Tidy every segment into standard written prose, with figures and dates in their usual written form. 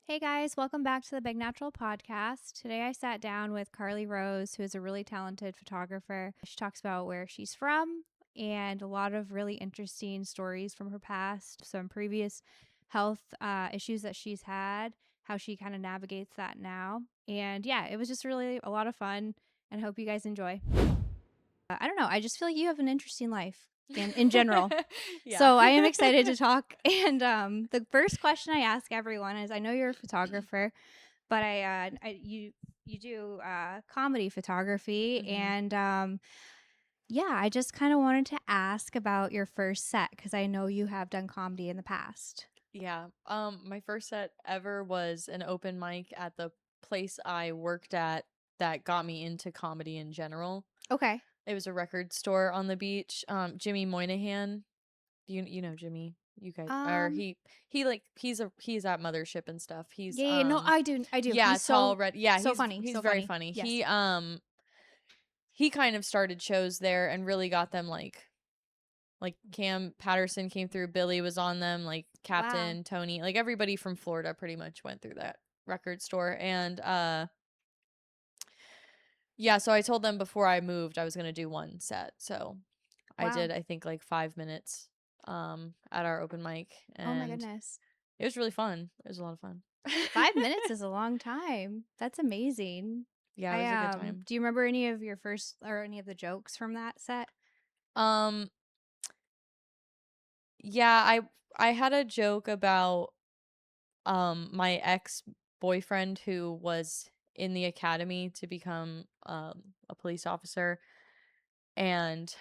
Hey guys, welcome back to the Big Natural Podcast. Today I sat down with Carly Rose, who is a really talented photographer. She talks about where she's from and a lot of really interesting stories from her past, some previous health issues that she's had, how she kind of navigates that now. And yeah, it was just really a lot of fun and I hope you guys enjoy. I don't know, I just feel like you have an interesting life in general. Yeah. So I am excited to talk. And the first question I ask everyone is, I know you're a photographer, but you do comedy photography, Mhm. and yeah, I just kind of wanted to ask about your first set because I know you have done comedy in the past. Yeah. My first set ever was an open mic at the place I worked at that got me into comedy in general. Okay. It was a record store on the beach. Jimmy Moynihan, you know Jimmy. You guys or Um. he's at Mothership and stuff. He's Yeah. No, I do. I do. yeah, He's tall red. Yeah, so he's funny. he's So very funny. funny. Yes. He kind of started shows there and really got them like Cam Patterson came through, Billy was on them, like Wow. Captain, Tony, like everybody from Florida pretty much went through that record store. And yeah, so I told them before I moved I was going to do one set. So I Wow. did I think like 5 minutes at our open mic Oh my and goodness. it was really fun. It was a lot of fun. 5 minutes is a long time. That's amazing. Yeah, it I was a good time. Do you remember any of your first or any of the jokes from that set? Um yeah, I had a joke about my ex-boyfriend who was in the academy to become a police officer, and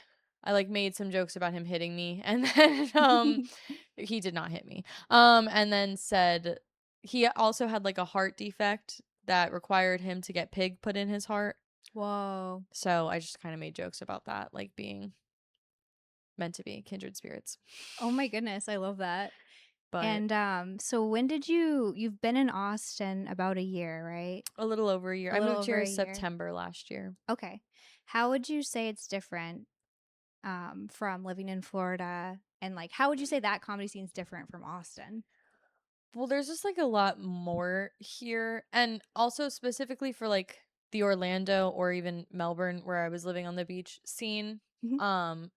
I like made some jokes about him hitting me, and then he did not hit me. And then said he also had like a heart defect that required him to get pig put in his heart. Whoa. So I just kind of made jokes about that, like being meant to be kindred spirits. Oh my goodness, I love that. But And so when did you've been in Austin about a year, right? a little over a year. A I little moved over here a year. September last year. Okay. How would you say it's different from living in Florida, and like how would you say that comedy scene's different from Austin? Well, there's just like a lot more here. And also specifically for like the Orlando or even Melbourne where I was living on the beach scene, Mhm. um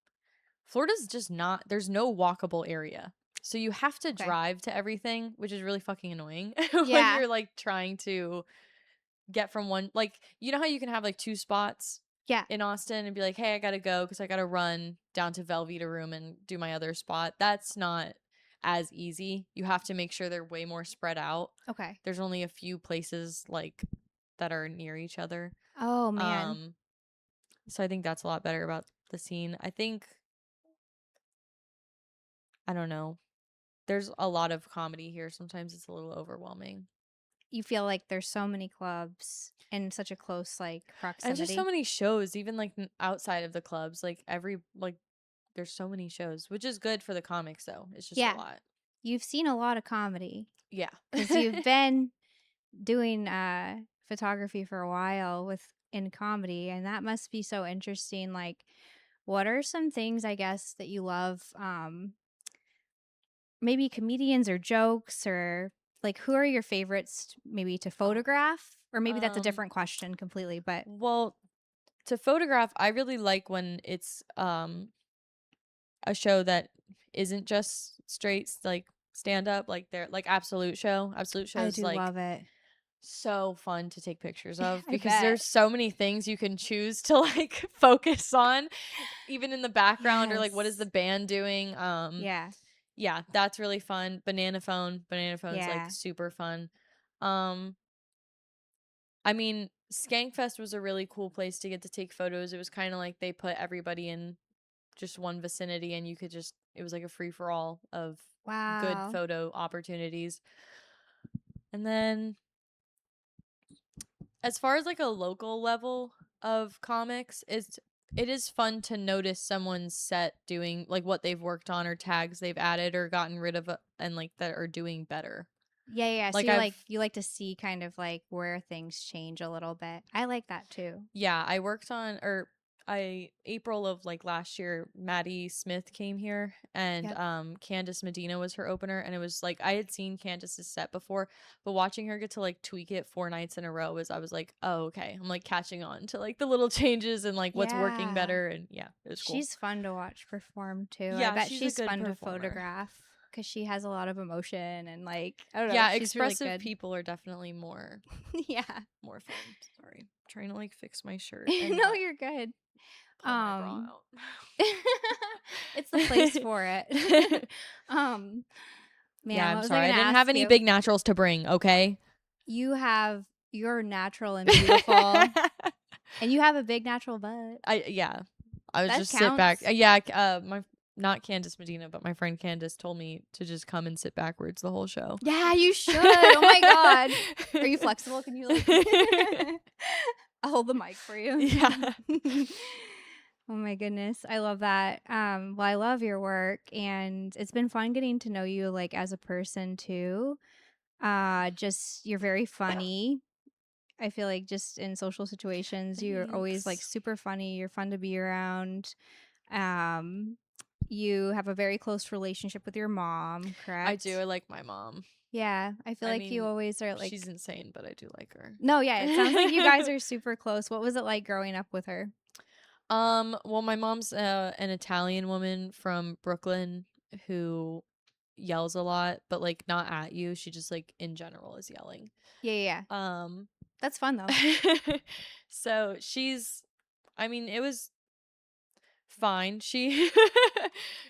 Florida's just not there's no walkable area. So you have to Okay. drive to everything, which is really fucking annoying when Yeah. you're like trying to get from one like you know how you can have like two spots Yeah. in Austin and be like, "Hey, I got to go cuz I got to run down to Velveeta Room and do my other spot." That's not as easy. You have to make sure they're way more spread out. Okay. There's only a few places like that are near each other. Oh man. Um so I think that's a lot better about the scene. I think I don't know. There's a lot of comedy here. Sometimes it's a little overwhelming. You feel like there's so many clubs in such a close like And just so proximity. many shows even like outside of the clubs. Like every like there's so many shows, which is good for the comics though. It's just a Yeah. lot. You've seen a lot of comedy Yeah. because you've been doing photography for a while with in comedy, and that must be so interesting. Like, what are some things I guess that you love, maybe comedians or jokes, or like who are your favorites maybe to Oh. photograph, or maybe that's a Um different question completely, but well, to photograph, I really like when it's a show that isn't just straight like stand up like they're like Absolute Show. Absolute I Show's do like love it. so fun to take pictures of I because bet. there's so many things you can choose to like focus on even in the background or like what is the Yes. band doing. Yeah. Yeah, that's really fun. Banana phone's like Yeah. super fun. um I mean, Skankfest was a really cool place to get to take photos. It was kind of like they put everybody in just one vicinity and you could just it was like a free for all of good Wow. photo opportunities. And then as far as like a local level of comics, it is fun to notice someone's set doing like what they've worked on or tags they've added or gotten rid of and like that are doing better. Yeah, yeah. So Like I've you like to see kind of like where things change a little bit. I like that too. yeah, I worked on or April of like last year, Maddie Smith came here, and Yep. Candace Medina was her opener, and it was like I had seen Candace's set before, but watching her get to like tweak it 4 nights in a row I was like, oh, okay, I'm like catching on to like the little changes and like what's working Yeah. better, and yeah, it was cool. She's fun to watch perform too. I Yeah, bet she's a she's good fun to performer. photograph because she has a lot of emotion and like I don't know, Yeah, she's really expressive good. people are definitely more Yeah. fun. Sorry, I'm trying to like fix my shirt and No, not you're good. pull my bra Um out. it's the place for it. um Yeah, Man, I'm what was I sorry. I gonna didn't ask have any you? big naturals to bring, okay? You're natural and beautiful and you have a big natural butt. Yeah. I was That just sit back. counts. Yeah, my not Candace Medina, but my friend Candace told me to just come and sit backwards the whole show. Yeah, you should. Oh my god. Are you flexible? Can you like I'll hold the mic for you. Yeah. Oh my goodness. I love that. Well, I love your work and it's been fun getting to know you like as a person too. Just you're very funny. I feel like just in social situations, you're always like Thanks. super funny. You're fun to be around. Um, you have a very close relationship with your mom, I do. I correct? like my mom. Yeah, I feel I like you mean, always are like, she's insane, but I do like her. no, yeah, it sounds like you guys are super close. What was it like growing up with her? Well, my mom's an Italian woman from Brooklyn who yells a lot, but like not at you. She just like in general is yelling. Yeah, yeah, yeah. Um That's fun though. so I mean, it was fine.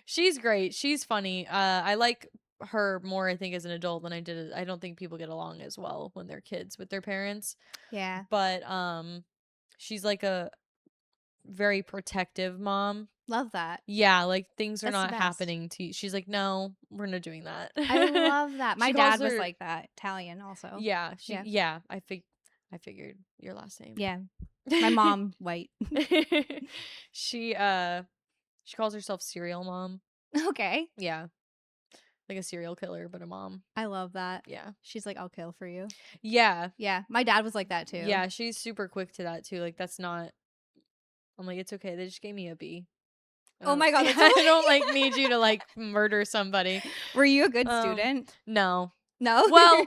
She's great. She's funny. I like her more I think as an adult than I did I don't think people get along as well when they're kids with their parents. Yeah, But she's like a very protective mom. love that. Yeah, like things are That's the not best. happening to you. She's like, "No, we're not doing that." I love that. My She calls dad was her like that, Italian also. yeah, Yeah, I figured your last name. yeah. My mom, white. She she calls herself serial mom. Okay, Yeah, like a serial killer but a mom. I love that. Yeah. She's like, I'll kill for you. Yeah. Yeah, my dad was like that too. Yeah, she's super quick to that too. Like that's not I'm like it's okay. They just gave me a B. Oh my god, that's I don't like hilarious. need you to like murder somebody. Were you a good Um student? no. No. Well,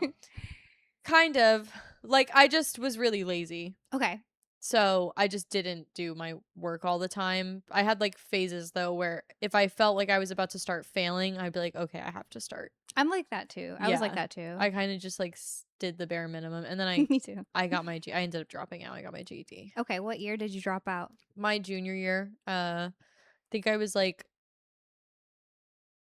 kind of. Like I just was really lazy. Okay. So I just didn't do my work all the time. I had like phases though where if I felt like I was about to start failing, I'd be like, okay, I have to start. I'm like that too. I was like Yeah. that too. I kind of just like did the bare minimum, and then Me too. I got my I ended up dropping out. I got my GED. Okay, what year did you drop out? My junior year, think I was like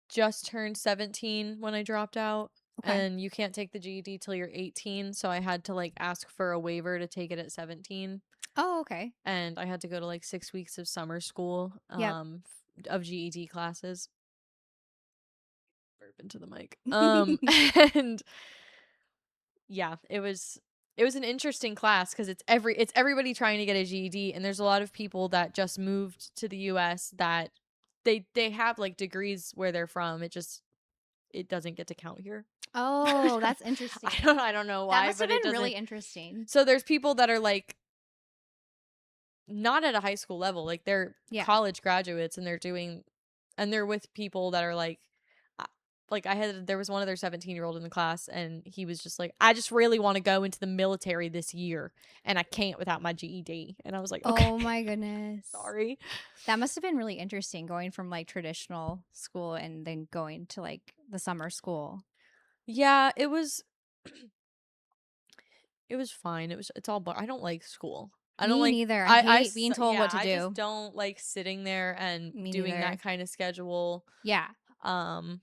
just turned 17 when I dropped out. Okay. And you can't take the GED till you're 18, so I had to like ask for a waiver to take it at 17. Oh, okay. And I had to go to like 6 weeks of summer school Yep. of GED classes. Burp into the mic. And yeah, it was an interesting class because it's everybody trying to get a GED, and there's a lot of people that just moved to the US that they have like degrees where they're from. It doesn't get to count here. Oh, that's interesting. I don't know That why, must have but it been doesn't. really interesting. So there's people that are like not at a high school level, like they're Yeah. college graduates, and they're with people that are like there was one other 17-year-old in the class, and he was just like, I just really want to go into the military this year, and I can't without my GED. And I was like, okay. Oh my goodness. Sorry. That must have been really interesting going from like traditional school and then going to like the summer school. Yeah, it was fine. It's all I don't like school. I don't Me like neither. I hate being told yeah, what to I just do. don't like sitting there and Me doing neither. that kind of schedule. Yeah. Um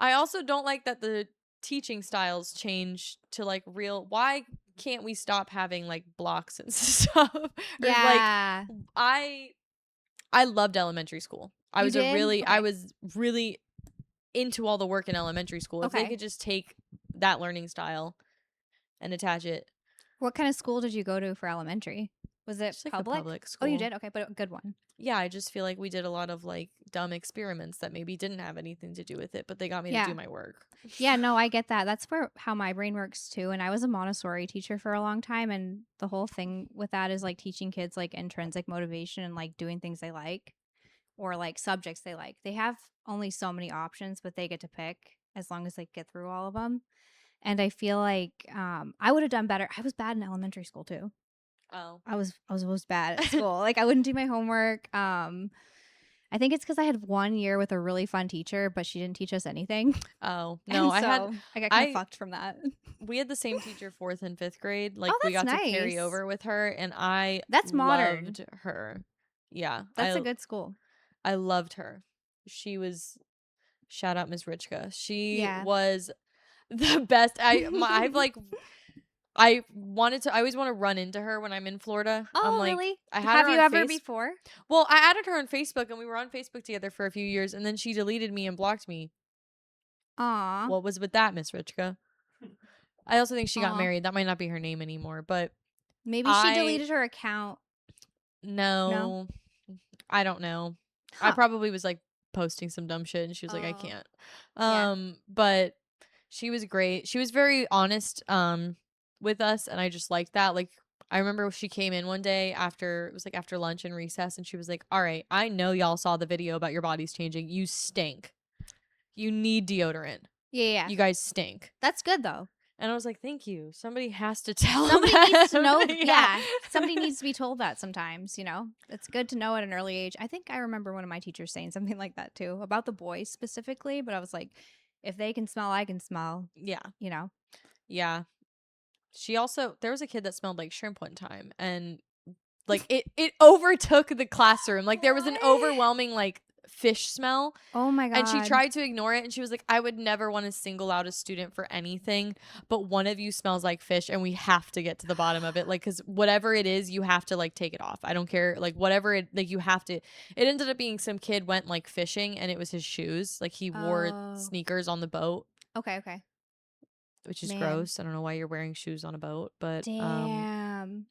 I also don't like that the teaching styles change to like real why can't we stop having like blocks and stuff? Or like Yeah. I loved elementary school. I You was did? I Okay. was really into all the work in elementary school. If they Okay. could just take that learning style and attach it. What kind of school did you go to for elementary? Was it Just like a public? public Oh, you school. did? Okay, but a good one. Yeah, I just feel like we did a lot of like dumb experiments that maybe didn't have anything to do with it, but they got me to do Yeah. my work. Yeah, no, I get that. That's where how my brain works too. And I was a Montessori teacher for a long time, and the whole thing with that is like teaching kids like intrinsic motivation and like doing things they like or like subjects they like. They have only so many options, but they get to pick as long as they get through all of them. And I feel like I would have done better. I was bad in elementary school too. Oh. I was most bad at school. Like I wouldn't do my homework. I think it's because I had 1 year with a really fun teacher, but she didn't teach us anything. Oh, no, And so I got kind of I fucked from that. we had the same teacher 4th and 5th grade. Like Oh, we that's got to carry nice. over with her and I That's modern. loved her. Yeah, That's a good school. I loved her. She was shout out Miss Richka. She Yeah. was the best. I've like I always want to run into her when I'm in Florida. I'm Oh, like really? I had Have her you on ever face. before? Well, I added her on Facebook and we were on Facebook together for a few years and then she deleted me and blocked me. Aw. What was with that, Miss Richka? I also think she got Aw. married. That might not be her name anymore, but Maybe she I deleted her account. No? no, I don't know. I Huh. probably was like posting some dumb shit and she was like, I Oh. can't. Yeah. But she was great. She was very honest with us and I just liked that. Like I remember she came in one day after it was like after lunch and recess and she was like, "All right, I know y'all saw the video about your bodies changing. You stink. You need deodorant. Yeah. You guys stink." That's good though. And I was like, "Thank you. Somebody has to tell Somebody them." needs to know. Yeah. Yeah. Somebody needs to be told that sometimes, It's good to know at an early age. I think I remember one of my teachers saying something like that too, about the boys specifically, but I was like, if they can smell, I can smell, Yeah. you know? Yeah. There was a kid that smelled like shrimp one time and like it overtook the classroom. Like there was an What? overwhelming like fish smell Oh my and she God. tried to ignore it and she was like, "I would never want to single out a student for anything, but one of you smells like fish and we have to get to the bottom of it. Like cuz whatever it is, you have to like take it off. I don't care like whatever it like you have to." It ended up being some kid went like fishing and it was his shoes. Like he wore Oh. sneakers on the boat, Okay. which is Man. gross. I don't know why you're wearing shoes on a boat, but Damn.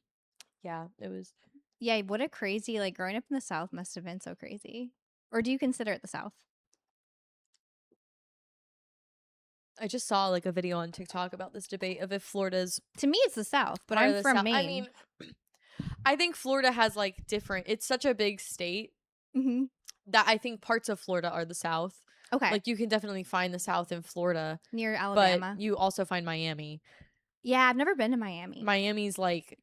yeah, it was. Yeah, what a crazy, like, growing up in the South must have been so crazy. Or do you consider it the South? I just saw like a video on TikTok about this debate of if Florida's To me, it's the South, but part I'm of the from South. Maine. I mean, I think Florida has like different. It's such a big state Mm-hmm. that I think parts of Florida are the South. Okay. Like you can definitely find the South in Florida, Near but Alabama. you also find Miami. Yeah, I've never been to Miami. Miami's like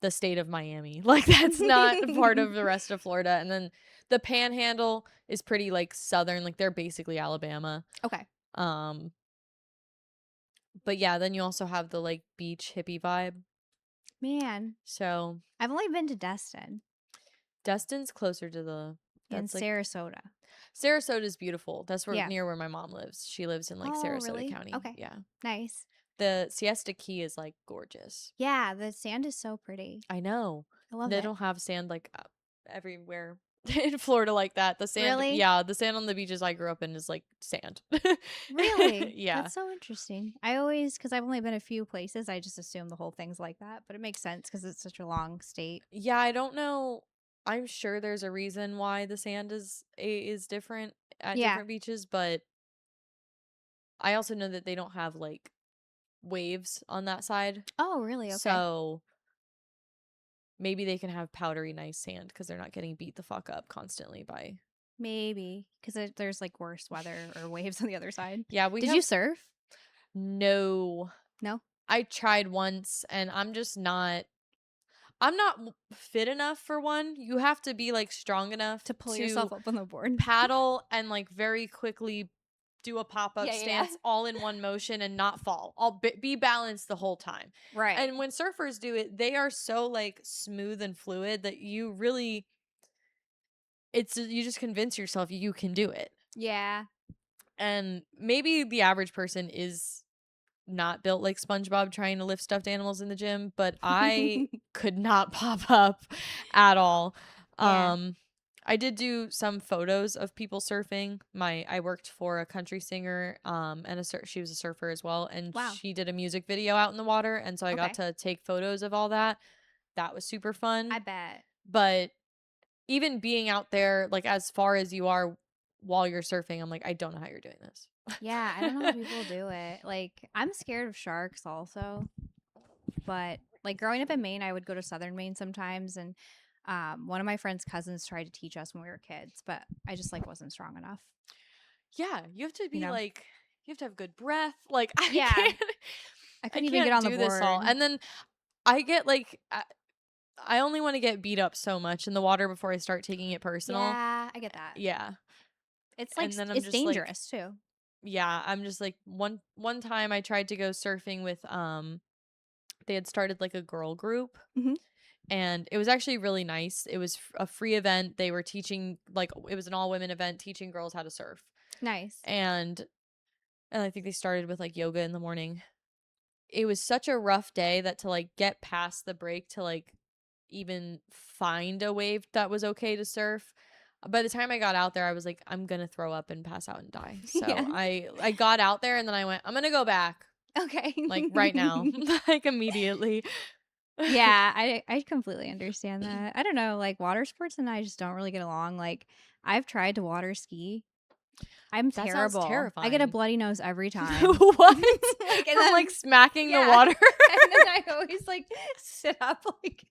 the state of Miami. Like that's not part of the rest of Florida. And then the Panhandle is pretty like southern. Like they're basically Alabama. Okay. Um, but yeah, then you also have the like beach hippie vibe. Man, So I've only been to Destin Destin's closer to the and that's like Sarasota. Sarasota's beautiful. That's Yeah. near where my mom lives. She lives in like Oh, Sarasota really? County. Okay. Yeah. Nice. The Siesta Key is like gorgeous. Yeah, the sand is so pretty. I know. I love They it. don't have sand like everywhere in Florida like that. The sand, Really? yeah, the sand on the beaches I grew up in is like sand. Really? Yeah. That's so interesting. I always, because I've only been a few places, I just assume the whole thing's like that, but it makes sense because it's such a long state. Yeah, I don't know. I'm sure there's a reason why the sand is different at Yeah. different beaches, but I also know that they don't have like waves on that side. Oh, really? Okay. So maybe they can have powdery nice sand because they're not getting beat the fuck up constantly by. Maybe because there's like worse weather or waves on the other side. Yeah, Did you surf? No. No. I tried once and I'm not fit enough for one. You have to be like strong enough To pull yourself up on the board. paddle and like very quickly do a pop-up Yeah, yeah. stance all in one motion and not fall. I'll be balanced the whole time. Right. And when surfers do it, they are so like smooth and fluid that you really you just convince yourself you can do it. Yeah. And maybe the average person is not built like SpongeBob trying to lift stuffed animals in the gym, but I could not pop up at all. Yeah. I did do some photos of people surfing. I worked for a country singer and she was a surfer as well and Wow. she did a music video out in the water and so I got Okay. to take photos of all that. that was super fun. I bet. But even being out there, like, as far as you are while you're surfing, I'm like, I don't know how you're doing this. Yeah, I don't know how people do it. Like, I'm scared of sharks also, but like growing up in Maine, I would go to Southern Maine sometimes, and one of my friend's cousins tried to teach us when we were kids, but I just like wasn't strong enough. Yeah, you have to You be know? like, you have to have good breath. Like, I Yeah, can't, I I couldn't even get can't on the do this all. board. And then I get like, I only want to get beat up so much in the water before I start taking it personal. Yeah, I get that. Yeah. It's like And then I'm it's just like, dangerous too. yeah, I'm just like one time I tried to go surfing with they had started like a girl group, Hmm. and it was actually really nice. It was a free event. They were teaching, like, it was an all women event teaching girls how to surf. Nice. And I think they started with like yoga in the morning. It was such a rough day that to like get past the break to like even find a wave that was okay to surf. By the time I got out there, I was like, I'm gonna throw up and pass out and die. So Yes. I got out there and then I went, I'm gonna go back Okay. like right now, like immediately. Yeah, I completely understand that. I don't know, like water sports and I just don't really get along. Like I've tried to water ski. I'm That sounds terrible. I get a terrifying. bloody nose every time. What? Like and From then like smacking the yeah. water? And then I always like sit up like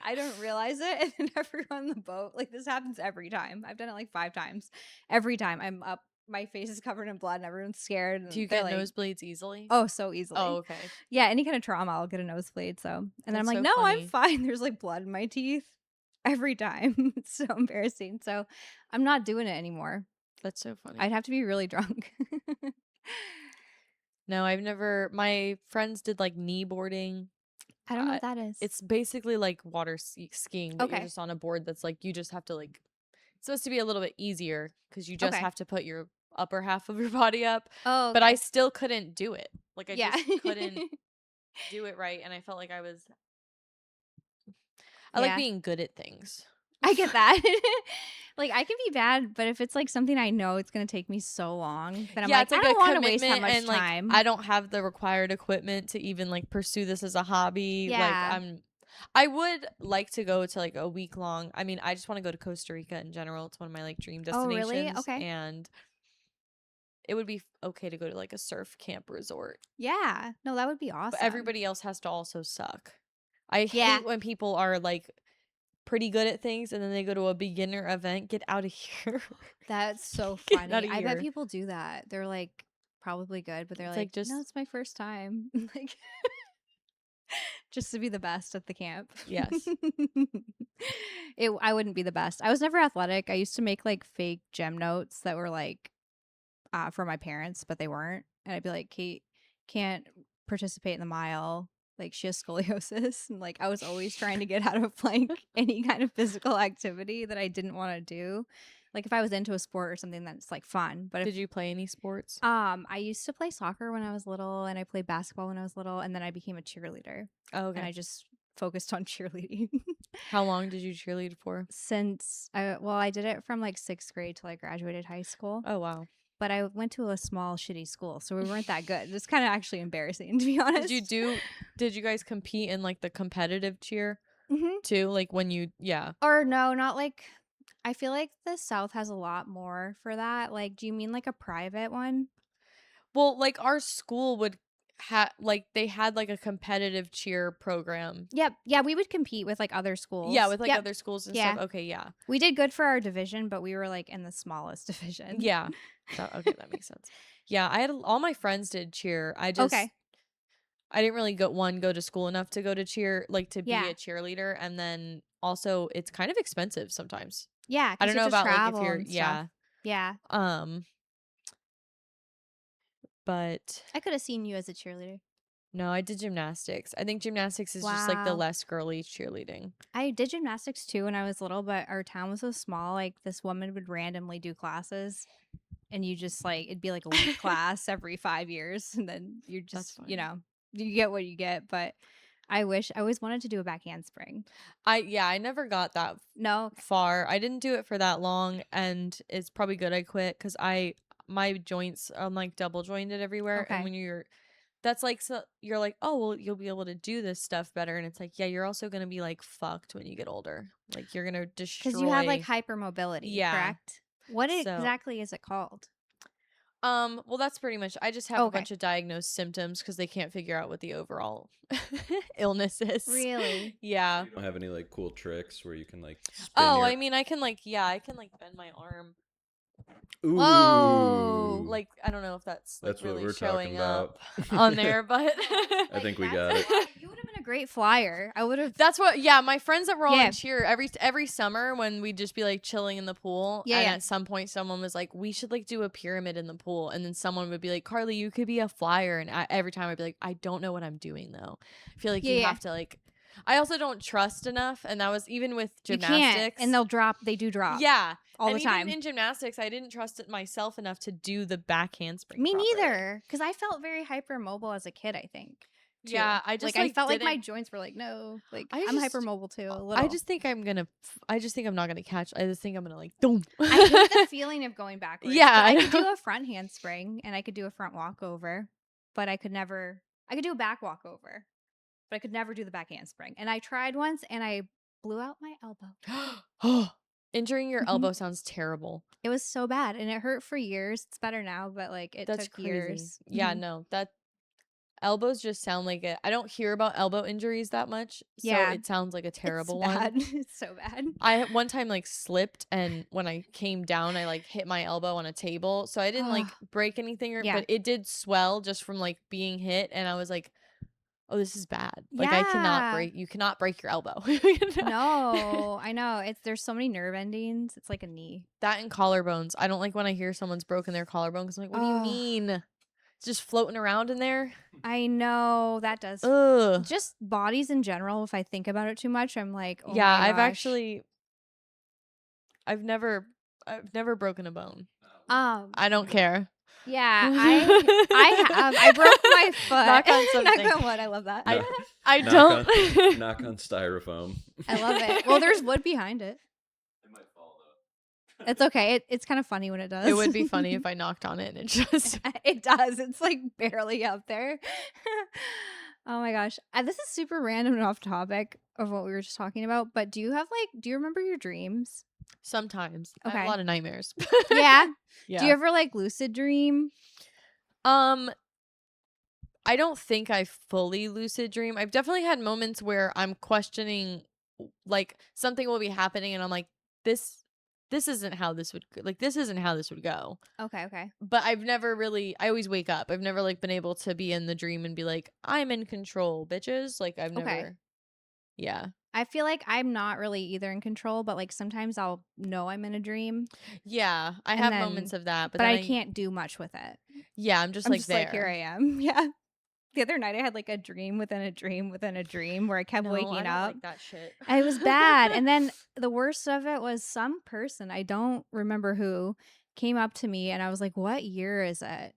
I don't realize it and then everyone on the boat like this happens every time. I've done it like 5 times. Every time I'm up my face is covered in blood and everyone's scared Do and you they're get like, nosebleeds easily? "Oh, so Oh, easily." okay. Yeah, any kind of trauma, I'll get a nosebleed, so and then I'm That's like, so "No, I'm funny. fine." There's, like, blood in my teeth every time. It's so embarrassing, so I'm not doing it anymore. That's so funny. I'd have to be really drunk. No, I've never. My friends did like knee boarding. I don't know Uh, what that is. it's basically like water skiing, but you're Okay, just on a board that's like you just have to like. It's supposed to be a little bit easier because you just okay. have to put your upper half of your body up. Oh, But I okay. still couldn't do it. Like I Yeah. just couldn't do it right, and I felt like I was. I like Yeah, being good at things. I get that. Like, I can be bad, but if it's, like, something I know it's gonna take me so long, then I'm Yeah, like, it's "I like a don't wanna waste that commitment, much and like time." I don't have the required equipment to even like pursue this as a hobby. Like Yeah. I would like to go to like a week long. I mean, I just want to go to Costa Rica in general. It's one of my like dream Oh, really? destinations, Okay. and it would be okay to go to like a surf camp resort. Yeah. No, that would be But awesome. everybody else has to also suck. I Yeah. hate when people are like pretty good at things and then they go to a beginner event. Get out of here. That's so Get out funny. of I bet here. people do that. They're like probably good, but they're It's like, like no, just it's my first time. Like just to be the best at the camp. yes. I wouldn't be the best. I was never athletic. I used to make like fake gem notes that were like for my parents, but they weren't. And I'd be like, Kate can't participate in the mile. Like she has scoliosis. And like I was always trying to get out of like any kind of physical activity that I didn't want to do. Like if I was into a sport or something that's like fun. But if Did you play any sports? I used to play soccer when I was little and I played basketball when I was little and then I became a cheerleader Oh, and okay. I just focused on cheerleading. How long did you cheerlead for? Since I did it from like 6th grade till I graduated high school. Oh, wow. But I went to a small, shitty school, so we weren't that good. It's kind of actually embarrassing, to be honest. Did you guys compete in like the competitive cheer Hmm. too? Like when you, yeah. Or no, not like. I feel like the South has a lot more for that. Like, do you mean like a private one? Well, like our school would like they had like a competitive cheer program. Yep. Yeah, we would compete with like other Yeah, schools. with like Yep. other schools and stuff. Yeah. Okay, yeah. We did good for our division, but we were like in the smallest division. Yeah. Okay, that makes sense. Yeah, I had all my friends did cheer. Okay. I didn't really go to school enough to go to cheer, like to be Yeah. a cheerleader, and then also it's kind of expensive sometimes. Yeah, I because don't you have know to about like if travel you're, and stuff. yeah. Yeah. Um but I could have seen you as a cheerleader. no, I did gymnastics. I think gymnastics is just like the Wow. less girly cheerleading. I did gymnastics too when I was little, but our town was so small. Like this woman would randomly do classes, and you just like it'd be like a week class every 5 years, and then you're That's just funny. you get what you get. But I always wanted to do a back handspring. I never got that No, okay. far. I didn't do it for that long, and it's probably good I quit because my joints I'm like double jointed everywhere, and Okay. that's like, so you're like, oh well, you'll be able to do this stuff better, and it's like, yeah, you're also gonna be like fucked when you get older. Like you're gonna Because you have like destroy. hypermobility, Yeah. correct? What So exactly is it called? well, that's pretty much. I just have Oh, a okay. bunch of diagnosed symptoms because they can't figure out what the overall illness is. Really? Yeah. You don't have any like cool tricks where you can like spin Oh, your I mean, I can like, yeah, I can like bend my arm. Whoa. Ooh. Like, I don't know if that's like That's what really we're talking showing up about. on there, but I think we got it. You would have been a great flyer. I would have. that's what. Yeah, my friends that Yeah. volunteer every summer when we'd just be like chilling in the pool, Yeah, and yeah. at some point someone was like, "We should like do a pyramid in the pool," and then someone would be like, "Carly, you could be a flyer," and every time I'd be like, "I don't know what I'm doing though." I feel like Yeah, you yeah. have to like. I also don't trust enough, and that was even with You gymnastics. can't. And they'll drop. They do drop. Yeah, All and the time. even in gymnastics, I didn't trust it myself enough to do the back handspring. Me properly. neither. Because I felt very hypermobile as a kid, I think. Too. Yeah, I just I felt like my didn't- joints were like, no. Like, I I'm just- hypermobile too. A little. I just think I'm gonna. I just think I'm not gonna catch. I just think I'm gonna like. Boom. I hate the feeling of going backwards. Yeah, But I I could know. do a front handspring and I could do a front walkover, but I could never. I could do a back walkover, but I could never do the back handspring. And I tried once and I blew out my elbow. Injuring your Mhm. elbow sounds terrible. It was so bad and it hurt for years. It's better now, but like it That's took crazy. years. Yeah, Mhm. no, that elbows just sound like it. I don't hear about elbow injuries that much, so Yeah. it sounds like a terrible It's bad. one. It's so bad. I one time like slipped, and when I came down, I like hit my elbow on a table, so I didn't like break anything, Yeah. but it did swell just from like being hit, and I was like, oh, this is bad. Like I cannot Yeah. break. You cannot break your elbow. No, I know. There's so many nerve endings. It's like a knee. That and collarbones. I don't like when I hear someone's broken their collarbone because I'm like, what do you Ugh. mean? It's just floating around in there. I know that does. Ugh. Just bodies in general. If I think about it too much, I'm like, oh Yeah, my I've gosh. actually, I've never broken a bone. I don't care. Yeah, I have. I broke my foot. Knock on something. Knock on wood. I love that. I Knock don't. Knock on styrofoam. I love it. Well, there's wood behind it. It might fall though. It's okay. It's kind of funny when it does. It would be funny if I knocked on it and it just. It does. It's like barely up there. Oh my gosh. This is super random and off topic of what we were just talking about. But do you remember your dreams? Sometimes. I have Okay. a lot of nightmares. Yeah. Yeah. Do you ever like lucid dream? I don't think I fully lucid dream. I've definitely had moments where I'm questioning, like something will be happening, and I'm like, this isn't how this would this isn't how this would go. Okay, okay. But I've never really. I always wake up. I've never like been able to be in the dream and be like, I'm in control, bitches. Like I've never. Okay. Yeah. I feel like I'm not really either in control, but like sometimes I'll know I'm in a dream, Yeah, I And have then- moments of that, but but then I can't do much with it. Yeah, I'm just I'm like just there. like, here I am. Yeah. The other night I had like a dream within a dream within a dream where I kept No, waking I don't up. like that shit. It was bad. And then the worst of it was some person, I don't remember who, came up to me and I was like, what year is it?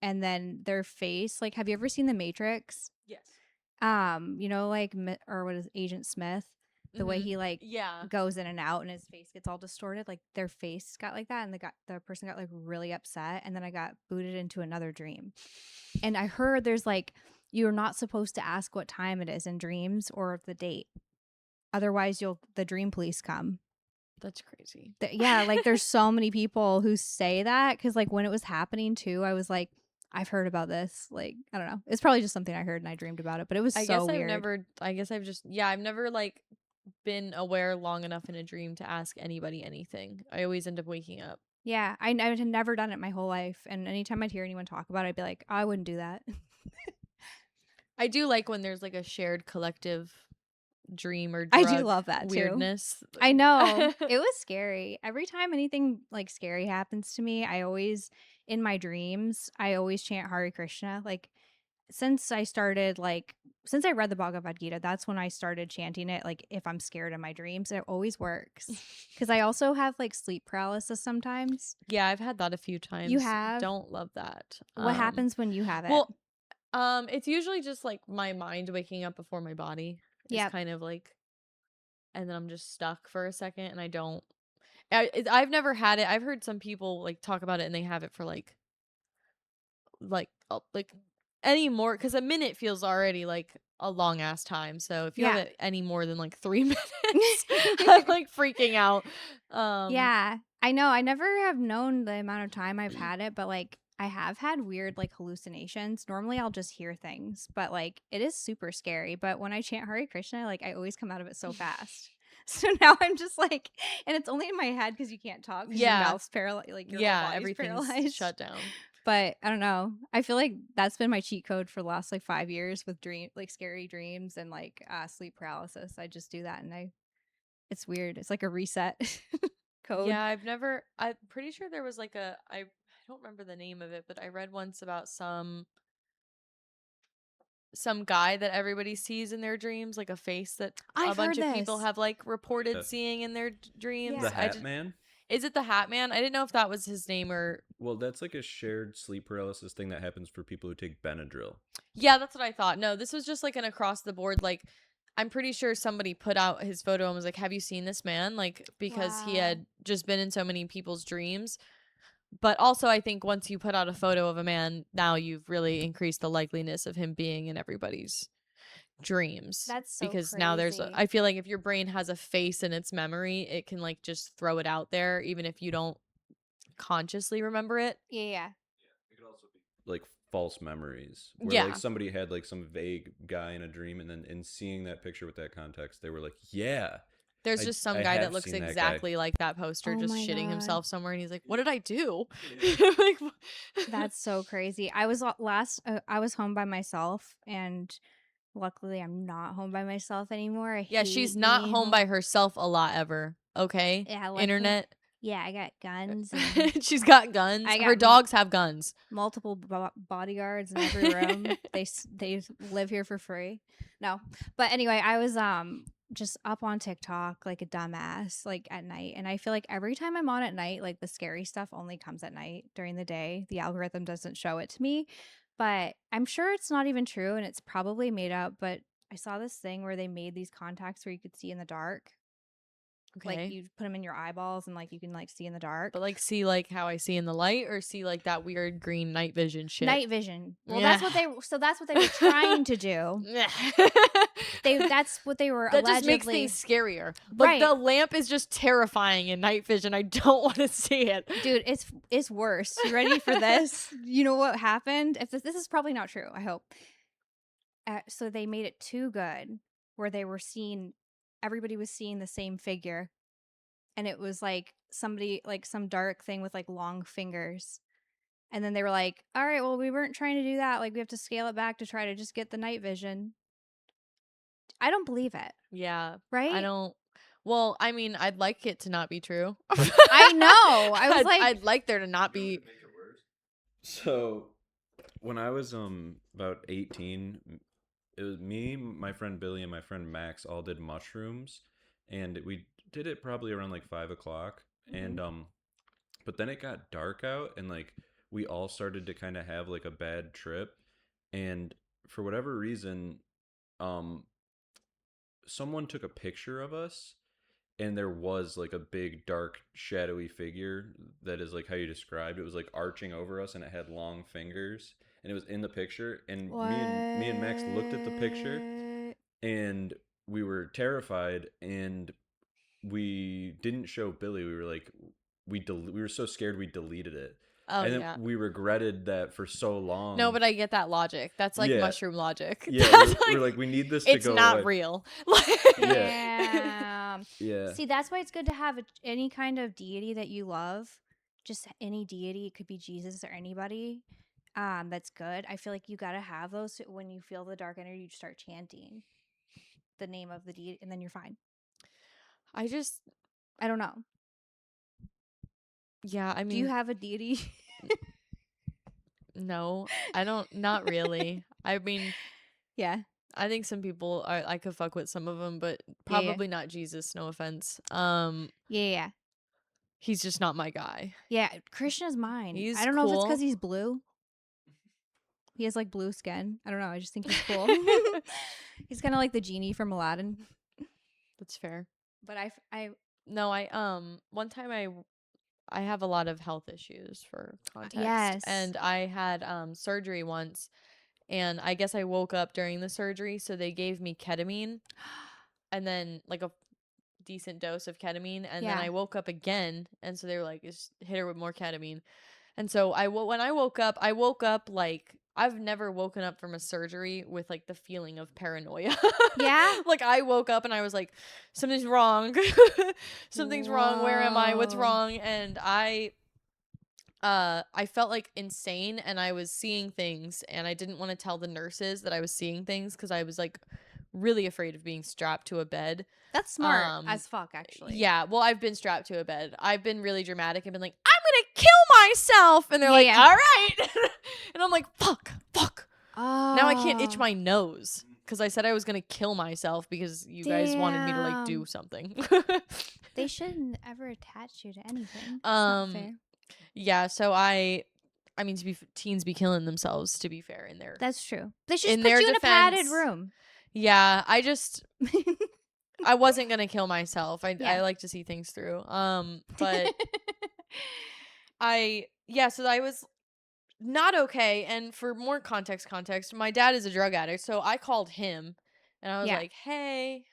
And then their face, like, have you ever seen The Matrix? Yes. You know, like, or what is Agent Smith? The way Mhm. he like Yeah. goes in and out and his face gets all distorted. Like their face got like that and the person got like really upset. And then I got booted into another dream. And I heard there's like, you're not supposed to ask what time it is in dreams or the date. Otherwise the dream police come. That's crazy. Yeah, like there's so many people who say that because like when it was happening too, I was like, I've heard about this. Like, I don't know. It's probably just something I heard and I dreamed about it, but it was I so guess weird. I've never like been aware long enough in a dream to ask anybody anything. I always end up waking up. Yeah, I had never done it my whole life. And anytime I'd hear anyone talk about it, I'd be like, I wouldn't do that. I do like when there's like a shared collective dream or I drug do love that too. weirdness. I know. It was scary. Every time anything like scary happens to me, in my dreams, I always chant Hare Krishna. Like since I read the Bhagavad Gita, that's when I started chanting it. Like if I'm scared in my dreams, it always works. Because I also have like sleep paralysis sometimes. Yeah, I've had that a few times. You have? Don't love that. What happens when you have it? Well, it's usually just like my mind waking up before my body. Yep. It's kind of like, and then I'm just stuck for a second, and I've never had it. I've heard some people like talk about it, and they have it for like any more, because a minute feels already like a long ass time. So if you have it any more than like 3 minutes, I'm like freaking out. Yeah, I know. I never have known the amount of time I've had it, but like I have had weird like hallucinations. Normally I'll just hear things, but like it is super scary. But when I chant Hare Krishna, like I always come out of it so fast. So now I'm just like, and it's only in my head because you can't talk because your mouth's paralyzed, like your whole body's everything's paralyzed. shut down. But I don't know. I feel like that's been my cheat code for the last like 5 years with scary dreams and like sleep paralysis. I just do that, and it's weird. It's like a reset code. Yeah, I'm pretty sure there was like I don't remember the name of it, but I read once about some guy that everybody sees in their dreams, like a face that a bunch of people have like reported seeing in their dreams. The Hat Man? Is it the Hat Man? I didn't know if that was his name or. Well, that's like a shared sleep paralysis thing that happens for people who take Benadryl. Yeah, that's what I thought. No, this was just like an across the board, like, I'm pretty sure somebody put out his photo and was like, have you seen this man? Like, because he had just been in so many people's dreams. But also, I think once you put out a photo of a man, now you've really increased the likeliness of him being in everybody's dreams. That's so because crazy. now I feel like if your brain has a face in its memory, it can like just throw it out there, even if you don't consciously remember it. Yeah. It could also be like false memories where like somebody had like some vague guy in a dream, and then in seeing that picture with that context, they were like, yeah. There's just some guy that looks exactly like that poster, just shitting himself somewhere, and he's like, what did I do? Like, that's so crazy. I was home by myself, and luckily I'm not home by myself anymore. She's not home by herself a lot ever. Okay. Yeah, internet. Yeah, I got guns. She's got guns. Her dogs have guns. Multiple bodyguards in every room. They live here for free. No, but anyway, I was just up on TikTok like a dumbass like at night, and I feel like every time I'm on at night, like the scary stuff only comes at night. During the day, the algorithm doesn't show it to me, but I'm sure it's not even true, and it's probably made up. But I saw this thing where they made these contacts where you could see in the dark. Okay. Like you put them in your eyeballs and like you can like see in the dark. But like see like how I see in the light, or see like that weird green night vision shit. Night vision. Well, that's what they were trying to do. That's what they were. That allegedly. just makes things scarier. Like the lamp is just terrifying in night vision. I don't want to see it, dude. It's worse. You ready for this? You know what happened? If this is probably not true. I hope. So they made it too good, where they were seeing. Everybody was seeing the same figure, and it was like somebody, like some dark thing with like long fingers. And then they were like, all right, well, we weren't trying to do that. Like, we have to scale it back to try to just get the night vision. I don't believe it. Yeah. Right? I don't. Well, I mean, I'd like it to not be true. I know. I was I'd like there to not be. So when I was about 18, it was me, my friend Billy, and my friend Max all did mushrooms, and we did it probably around like 5 o'clock. And but then it got dark out, and like we all started to kind of have like a bad trip, and for whatever reason, someone took a picture of us, and there was like a big dark shadowy figure that is like how you described. It was like arching over us, and it had long fingers, and it was in the picture. And me and Max looked at the picture, and we were terrified, and we didn't show Billy. We were like, we were so scared we deleted it. Oh, and then we regretted that for so long. No, but I get that logic. That's like mushroom logic. Yeah, we're like, we need this to go It's not away. real. Yeah. Yeah. See, that's why it's good to have any kind of deity that you love. Just any deity. It could be Jesus or anybody. That's good. I feel like you got to have those. When you feel the dark energy, you start chanting the name of the deity, and then you're fine. I don't know. Yeah, I mean, do you have a deity? No, I don't. Not really. I mean, yeah, I think some people I could fuck with some of them, but probably not Jesus. No offense. Yeah. He's just not my guy. Yeah, Krishna's mine. I don't know if it's because he's blue. He has like blue skin. I don't know. I just think he's cool. He's kind of like the genie from Aladdin. That's fair. But one time I have a lot of health issues for context. Yes. And I had surgery once, and I guess I woke up during the surgery, so they gave me ketamine and then like a decent dose of ketamine, and then Yeah. I woke up again, and so they were like, just hit her with more ketamine. And so when I woke up like I've never woken up from a surgery with like the feeling of paranoia. Yeah? Like I woke up and I was like, something's wrong. Something's wrong. Where am I? What's Whoa. wrong? And I felt like insane, and I was seeing things, and I didn't want to tell the nurses that I was seeing things because I was like really afraid of being strapped to a bed. That's smart as fuck, actually. Yeah, well, I've been strapped to a bed. I've been really dramatic and been like, I'm gonna kill myself, and they're like, Yeah. all right. And I'm like, fuck. Oh. Now I can't itch my nose because I said I was gonna kill myself because you guys wanted me to like do Damn. something. They shouldn't ever attach you to anything. It's not fair. Yeah, so I mean, teens be killing themselves, to be fair, in their That's true. They should in just put their you in a padded defense. room. Yeah, I wasn't gonna kill myself. I Yeah. like to see things through. But so I was not okay. And for more context, my dad is a drug addict, so I called him and I was Yeah. like, hey,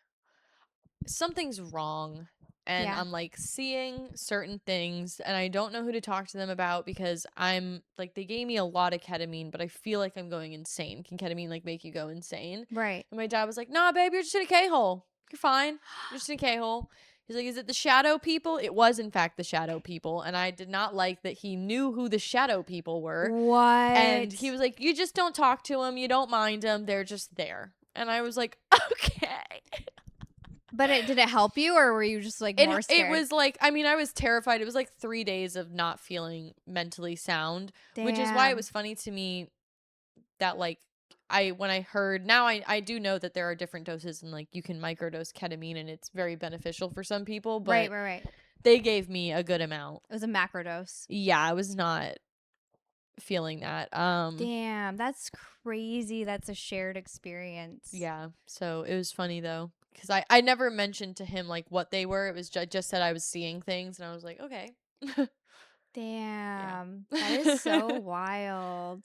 something's wrong. And Yeah. I'm like seeing certain things and I don't know who to talk to them about because I'm like, they gave me a lot of ketamine, but I feel like I'm going insane. Can ketamine like make you go insane? Right. And my dad was like, nah, babe, you're just in a K-hole. You're fine. You're just in a K-hole. He's like, is it the shadow people? It was, in fact, the shadow people. And I did not like that he knew who the shadow people were. What? And he was like, you just don't talk to them. You don't mind them. They're just there. And I was like, okay. But did it help you, or were you just like more scared? It was like, I mean, I was terrified. It was like 3 days of not feeling mentally sound, which is why it Damn. was funny to me that like when I heard, now I do know that there are different doses and like you can microdose ketamine and it's very beneficial for some people, but Right. they gave me a good amount. It was a macrodose. Yeah, I was not feeling that. Damn, that's crazy. That's a shared experience. Yeah, so it was funny though because I never mentioned to him like what they were. It was just said I was seeing things and I was like, okay. Damn, that is so wild.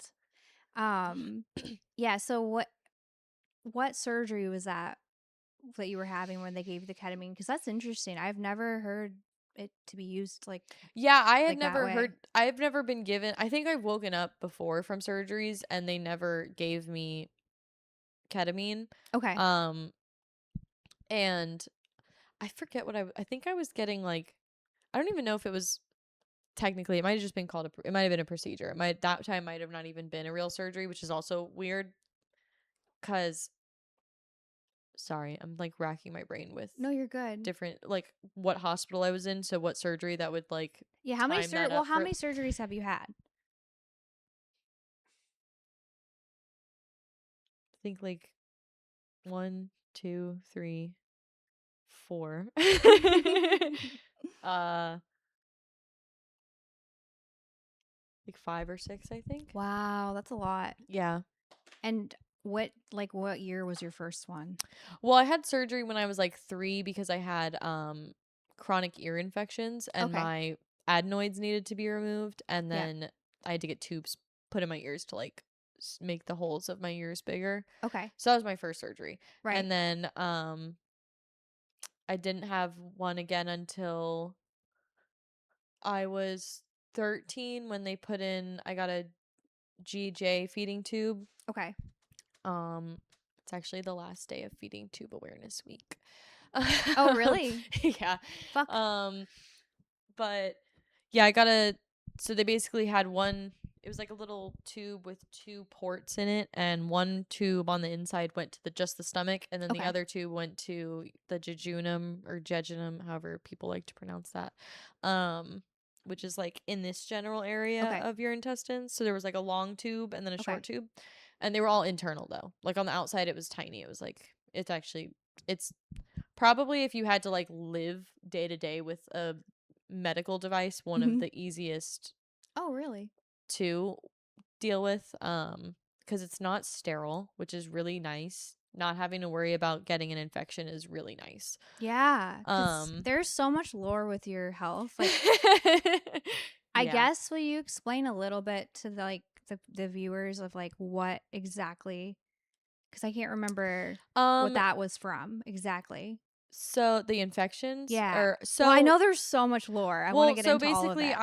Yeah. So what surgery was that you were having when they gave you the ketamine? Because that's interesting. I've never heard it to be used like. Yeah, I had like that never way. heard. I've never been given. I think I've woken up before from surgeries and they never gave me ketamine. Okay. And I forget what I think I was getting like. I don't even know if it was technically. It might have just been called it might have been a procedure. That time might have not even been a real surgery, which is also weird. Cause, sorry, I'm like racking my brain with No, you're good. different like what hospital I was in, so what surgery that would like. Yeah. How many time that up how for- many surgeries have you had? I think like 1, 2, 3, 4. Like 5 or 6, I think. Wow, that's a lot. Yeah. And what year was your first one? Well, I had surgery when I was like 3 because I had chronic ear infections and Okay. my adenoids needed to be removed, and Yeah. then I had to get tubes put in my ears to like make the holes of my ears bigger. Okay. So that was my first surgery. Right. And then I didn't have one again until I was 13 when they put in, I got a GJ feeding tube. Okay. It's actually the last day of feeding tube awareness week. Oh, really? Yeah. Fuck. But yeah, so they basically had one, it was like a little tube with 2 ports in it, and one tube on the inside went to just the stomach, and then the Okay. other 2 went to the jejunum or jejunum, however people like to pronounce that. Which is like in this general area Okay. of your intestines. So there was like a long tube and then a Okay. short tube. And they were all internal though. Like on the outside it was tiny. It was like it's probably, if you had to like live day to day with a medical device, one of the easiest Oh, really? to deal with, because it's not sterile, which is really nice. Not having to worry about getting an infection is really nice. Yeah. 'Cause there's so much lore with your health. Like, I Yeah. guess will you explain a little bit to the the viewers of like what exactly, because I can't remember what Um, that was from exactly. so the infections Yeah. or Well, I so know there's so much lore. I want to get so into all of basically it.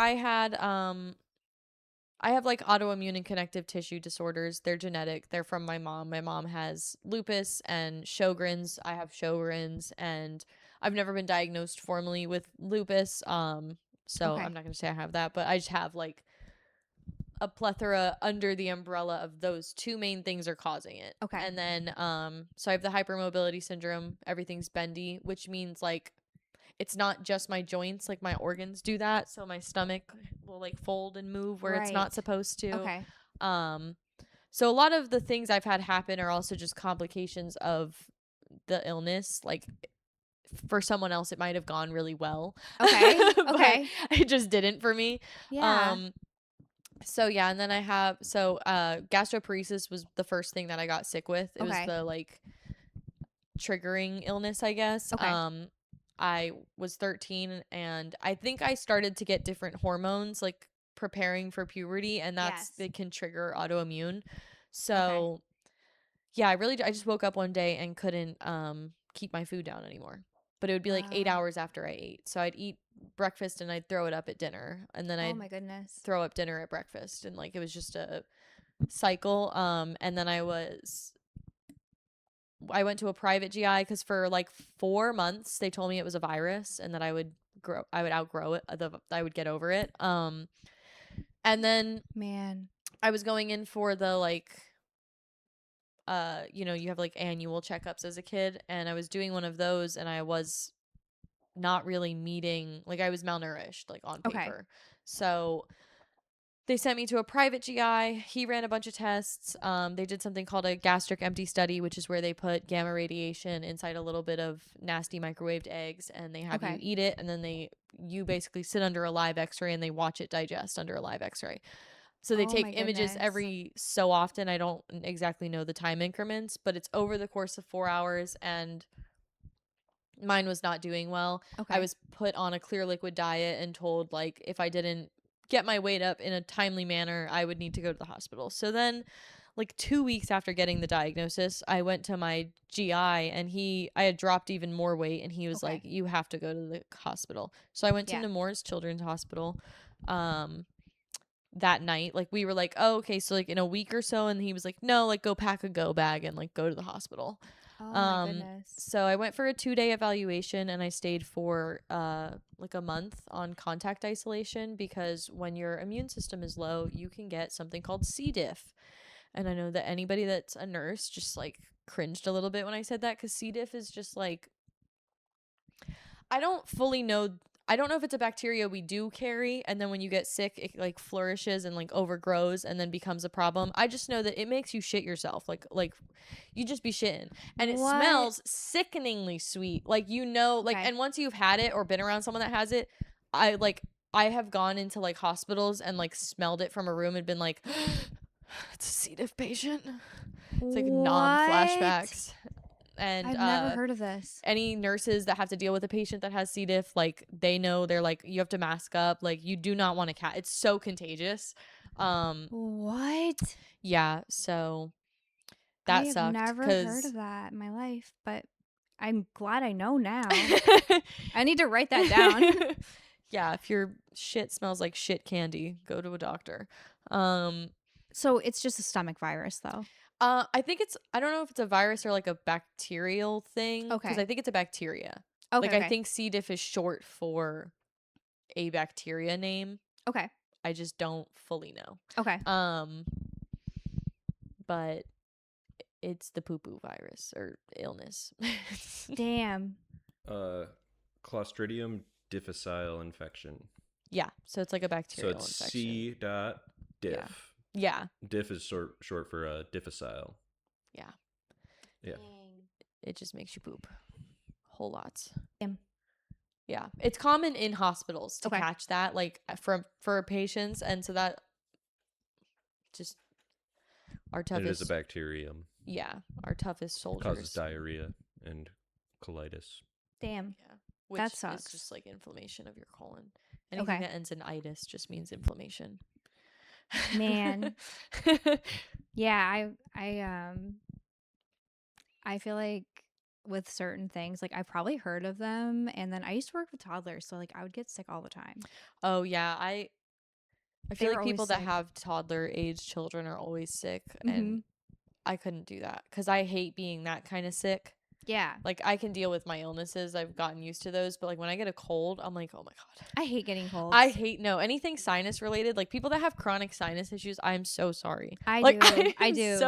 I have like autoimmune and connective tissue disorders. They're genetic. They're from my mom. My mom has lupus and Sjogren's. I have Sjogren's, and I've never been diagnosed formally with lupus. So Okay. I'm not going to say I have that, but I just have like a plethora under the umbrella of those two main things are causing it. Okay. And then so I have the hypermobility syndrome. Everything's bendy, which means like it's not just my joints, like my organs do that. So my stomach will like fold and move where it's not Right. supposed to. Okay. So a lot of the things I've had happen are also just complications of the illness. Like for someone else it might have gone really well. Okay. But Okay. it just didn't for me. Yeah. So yeah, and then I have gastroparesis was the first thing that I got sick with. It was Okay. the like triggering illness, I guess. Okay. I was 13 and I think I started to get different hormones like preparing for puberty, and Yes. it can trigger autoimmune. So yeah, I just woke up one day and couldn't keep my food down anymore. But it would be like 8 Wow. hours after I ate. So I'd eat breakfast and I'd throw it up at dinner, and then Oh I'd my goodness. throw up dinner at breakfast, and like it was just a cycle. And then I went to a private GI because for like 4 months they told me it was a virus and that I would outgrow it. I would get over it. And then Man. I was going in for the like, you have like annual checkups as a kid, and I was doing one of those, and I was not really meeting, like I was malnourished, like on Okay. paper. So they sent me to a private GI. He ran a bunch of tests. They did something called a gastric empty study, which is where they put gamma radiation inside a little bit of nasty microwaved eggs, and they have you Okay. eat it, and then you basically sit under a live X-ray and they watch it digest under a live X-ray. So they Oh take my images goodness. every so often. I don't exactly know the time increments, but it's over the course of 4 hours, and mine was not doing well. Okay. I was put on a clear liquid diet and told like if I didn't get my weight up in a timely manner, I would need to go to the hospital. So then like 2 weeks after getting the diagnosis, I went to my GI, and I had dropped even more weight, and he was Okay. like, you have to go to the hospital. So I went to Yeah. Nemours Children's Hospital that night. Like we were like, oh, okay, so like in a week or so, and he was like, no, like go pack a go bag and like go to the hospital. Oh my goodness. So I went for a 2-day evaluation, and I stayed for like a month on contact isolation, because when your immune system is low, you can get something called C. diff. And I know that anybody that's a nurse just like cringed a little bit when I said that, because C. diff is just like, I don't fully know. I don't know if it's a bacteria we do carry, and then when you get sick, it like flourishes and like overgrows and then becomes a problem. I just know that it makes you shit yourself, like you just be shitting, and it What? smells sickeningly sweet. Like like, Okay. and once you've had it or been around someone that has it, I have gone into like hospitals and like smelled it from a room and been like, it's a C. diff patient. It's like nom What? flashbacks. And I've never heard of this. any nurses that have to deal with a patient that has C. diff, like they know, they're like, you have to mask up. Like you do not want to it's so contagious. What? Yeah. So I that have sucked never heard of that in my life, but I'm glad I know now. I need to write that down. Yeah. If your shit smells like shit candy, go to a doctor. So it's just a stomach virus, though. I think I don't know if it's a virus or like a bacterial thing. Because Okay. I think it's a bacteria. Okay. Like I think C. diff is short for a bacteria name. Okay. I just don't fully know. Okay. But it's the poo-poo virus or illness. Damn. Clostridium difficile infection. Yeah, so it's like a So bacterial it's infection. C. diff. Yeah. Diff is short for difficile. Yeah. Yeah. It just makes you poop. Whole lots. Damn. Yeah. It's common in hospitals to Okay. catch that, like for patients, and so that just our And toughest. it is a bacterium. Yeah, our toughest soldiers. Causes diarrhea and colitis. Damn. Yeah, which That sucks. is just like inflammation of your colon. Anything Okay. that ends in itis just means inflammation. Man. Yeah, I feel like with certain things, like I've probably heard of them, and then I used to work with toddlers, so like I would get sick all the time. Oh yeah, I They feel were like always people that sick. have toddler age children are always sick, Mm-hmm. and I couldn't do that because I hate being that kind of sick. Yeah, Like I can deal with my illnesses. I've gotten used to those, but like when I get a cold, I'm like, "Oh my God." I hate getting I colds. hate no anything sinus related. Like people that have chronic sinus issues, I'm so sorry. I Like do. I I am do.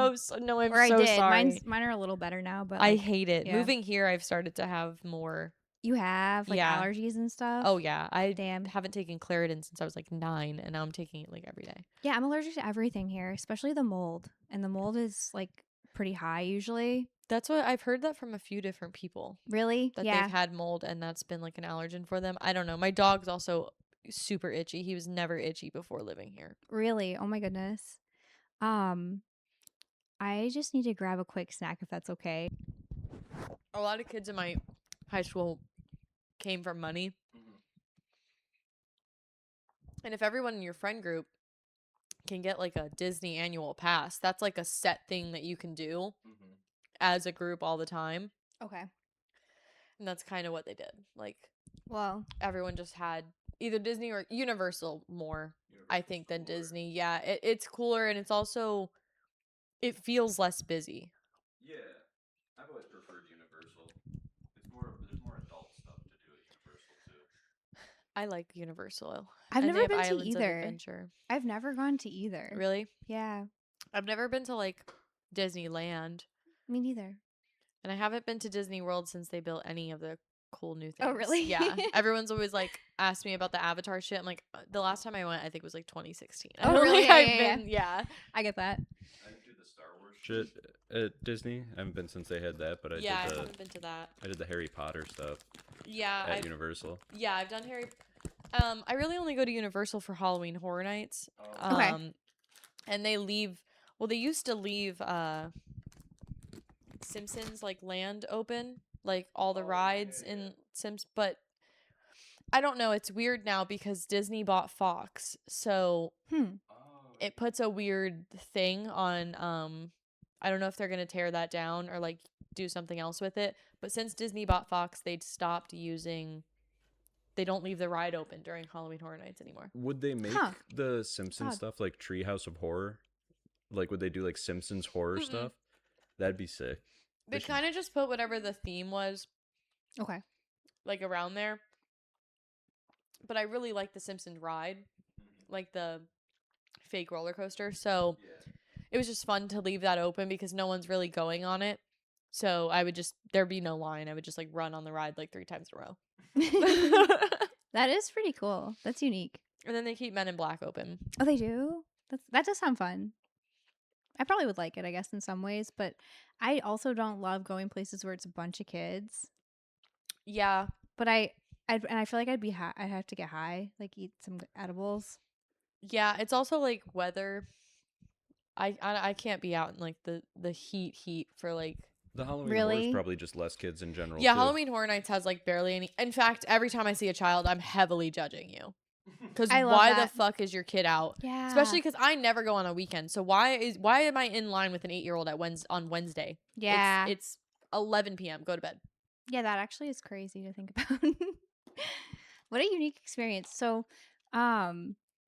no, I'm Or I so did. sorry. Mine are a little better now, but I like, hate it. yeah. Moving here, I've started to have more. You have like Yeah. allergies and stuff? Oh yeah. I Damn. haven't taken Claritin since I was like 9, and now I'm taking it like every day. Yeah, I'm allergic to everything here, especially the mold. And the mold is like pretty high usually. That's what I've heard that from a few different people Really? that they've Yeah. had mold and that's been like an allergen for them. I don't know. My dog's also super itchy. He was never itchy before living here. Really? Oh my goodness. Um, I just need to grab a quick snack if that's okay. A lot of kids in my high school came from money. And if everyone in your friend group can get like a Disney annual pass, that's like a set thing that you can do as a group all the time. Okay. And that's kind of what they did. Like Well, everyone just had either Disney or Universal more, I think, than Disney. Yeah, it's cooler and it's also, it feels less busy. Yeah, I've always preferred Universal. There's more adult stuff to do at Universal too. I like Universal. I've And they never have been to Islands of either. Adventure. I've never gone to either. Really? Yeah, I've never been to like Disneyland. me neither. And I haven't been to Disney World since they built any of the cool new things. Oh, really? Yeah. Everyone's always like asked me about the Avatar shit. I'm like, the last time I went, I think was like 2016. I Oh, don't really? think Yeah, I've yeah, been, yeah. I get that. I didn't do the Star Wars shit at Disney. I haven't been since they had that, but I Yeah, I did haven't been to that. I did the Harry Potter stuff Yeah, at Universal. yeah, I've done Harry. I really only go to Universal for Halloween Horror Nights. Okay. And they leave. Well, they used to leave Simpsons like land open, like all the rides in Sims. But I don't know. It's weird now because Disney bought Fox, so it puts a weird thing on. I don't know if they're gonna tear that down or like do something else with it. But since Disney bought Fox, they'd stopped using. They don't leave the ride open during Halloween Horror Nights anymore. Would they make the Simpsons Odd. stuff like Treehouse of Horror? Like, would they do like Simpsons horror stuff? That'd be sick. They kind of just put whatever the theme was, Okay. like around there. But I really like the Simpsons ride, like the fake roller coaster. So it was just fun to leave that open because no one's really going on it. So I would just, there'd be no line. I would just like run on the ride like 3 times in a row. That is pretty cool. That's unique. And then they keep Men in Black open. Oh, they do? That does sound fun. I probably would like it, I guess, in some ways, but I also don't love going places where it's a bunch of kids. Yeah. But I feel like I'd be high. I'd have to get high, like eat some edibles. Yeah. It's also like weather. I can't be out in like the heat for like. The Halloween horror Really? is probably just less kids in general. Yeah, too. Halloween Horror Nights has like barely any. In fact, every time I see a child, I'm heavily judging you. Because I love why that. the fuck is your kid out? Yeah. Especially because I never go on a weekend. So why am I in line with an 8-year-old on Wednesday? Yeah. It's 11 p.m. Go to bed. Yeah, that actually is crazy to think about. What a unique experience. So,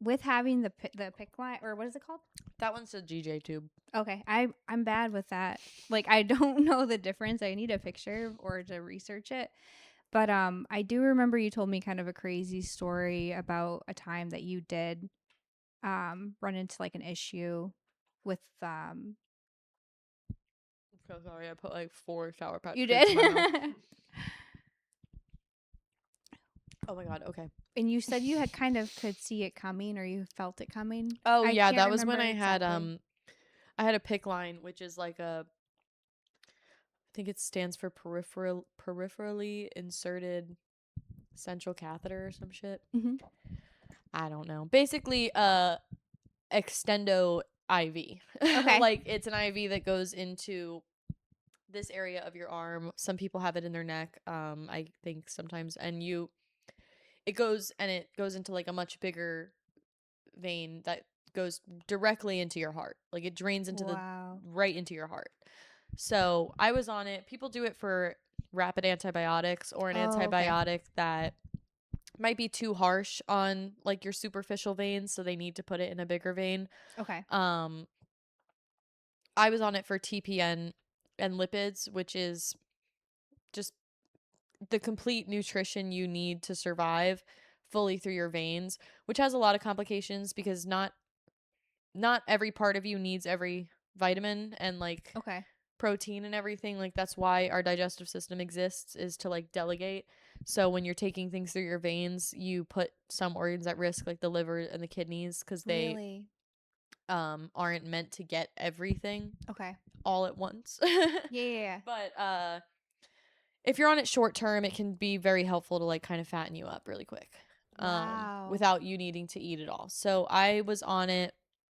with having the pick line, or what is it called? That one's a GJ tube. Okay, I'm bad with that. Like, I don't know the difference. I need a picture or to research it. But I do remember you told me kind of a crazy story about a time that you did run into like an issue with I'm so sorry. I put like 4 Sour Patch you Kids did. in my mouth. Oh my god. Okay. And you said you had kind of could see it coming or you felt it coming. Oh I yeah, can't that was when remember I had exactly. I had a PIC line, which is like a, I think it stands for peripherally inserted central catheter or some shit. Mhm. I don't know. Basically, extendo IV. Okay. Like it's an IV that goes into this area of your arm. Some people have it in their neck. I think sometimes, and it goes into like a much bigger vein that goes directly into your heart. Like it drains into Wow. right into your heart. So I was on it. People do it for rapid antibiotics or an Okay. antibiotic that might be too harsh on like your superficial veins, so they need to put it in a bigger vein. Okay. I was on it for TPN and lipids, which is just the complete nutrition you need to survive fully through your veins, which has a lot of complications because not every part of you needs every vitamin and like Okay. protein and everything. Like that's why our digestive system exists, is to like delegate. So when you're taking things through your veins, you put some organs at risk, like the liver and the kidneys, because they Really? aren't meant to get everything Okay. all at once. Yeah. But if you're on it short term, it can be very helpful to like kind of fatten you up really quick. Wow. Without you needing to eat it all. So I was on it.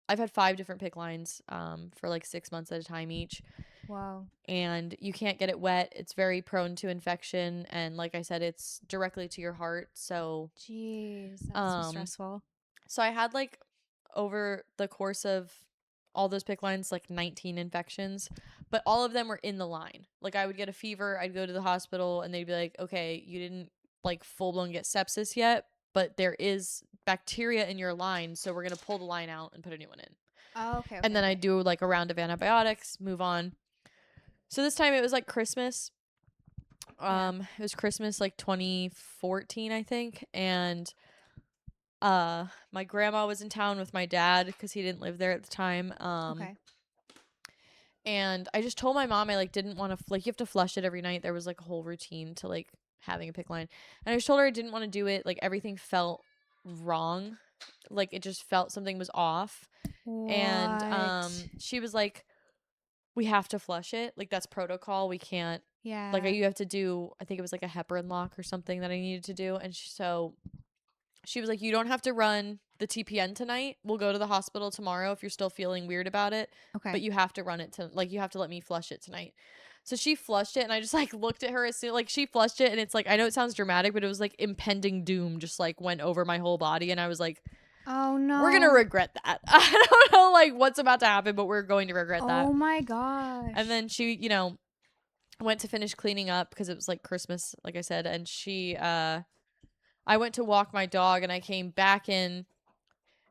I've had 5 different PICC lines for like 6 months at a time each. Wow. And you can't get it wet. It's very prone to infection, and like I said, it's directly to your heart. So Jeez, that's so um stressful. so I had like over the course of all those PICC lines like 19 infections, but all of them were in the line. Like I would get a fever, I'd go to the hospital and they'd be like, "Okay, you didn't like full blown get sepsis yet, but there is bacteria in your line, so we're going to pull the line out and put a new one in." Oh, okay. And then I'd do like a round of antibiotics, move on. So this time it was like Christmas. It was Christmas like 2014, I think, and my grandma was in town with my dad because he didn't live there at the time. Okay. And I just told my mom I like didn't want to like you have to flush it every night. There was like a whole routine to like having a PICC line, and I just told her I didn't want to do it. Like everything felt wrong, like it just felt something was off. And What? she was like, we have to flush it. Like that's protocol. We can't. Like Yeah. you have to do. I think it was like a heparin lock or something that I needed to do. And so she was like, you don't have to run the TPN tonight. We'll go to the hospital tomorrow if you're still feeling weird about it. Okay. But you have to run it to like you have to let me flush it tonight. So she flushed it, and I just like looked at her as soon like she flushed it, and it's like I know it sounds dramatic, but it was like impending doom just like went over my whole body, and I was like, Oh no. we're gonna regret that. I don't know like what's about to happen, but we're going to regret that. Oh my gosh. And then she, went to finish cleaning up because it was like Christmas, like I said, and I went to walk my dog and I came back in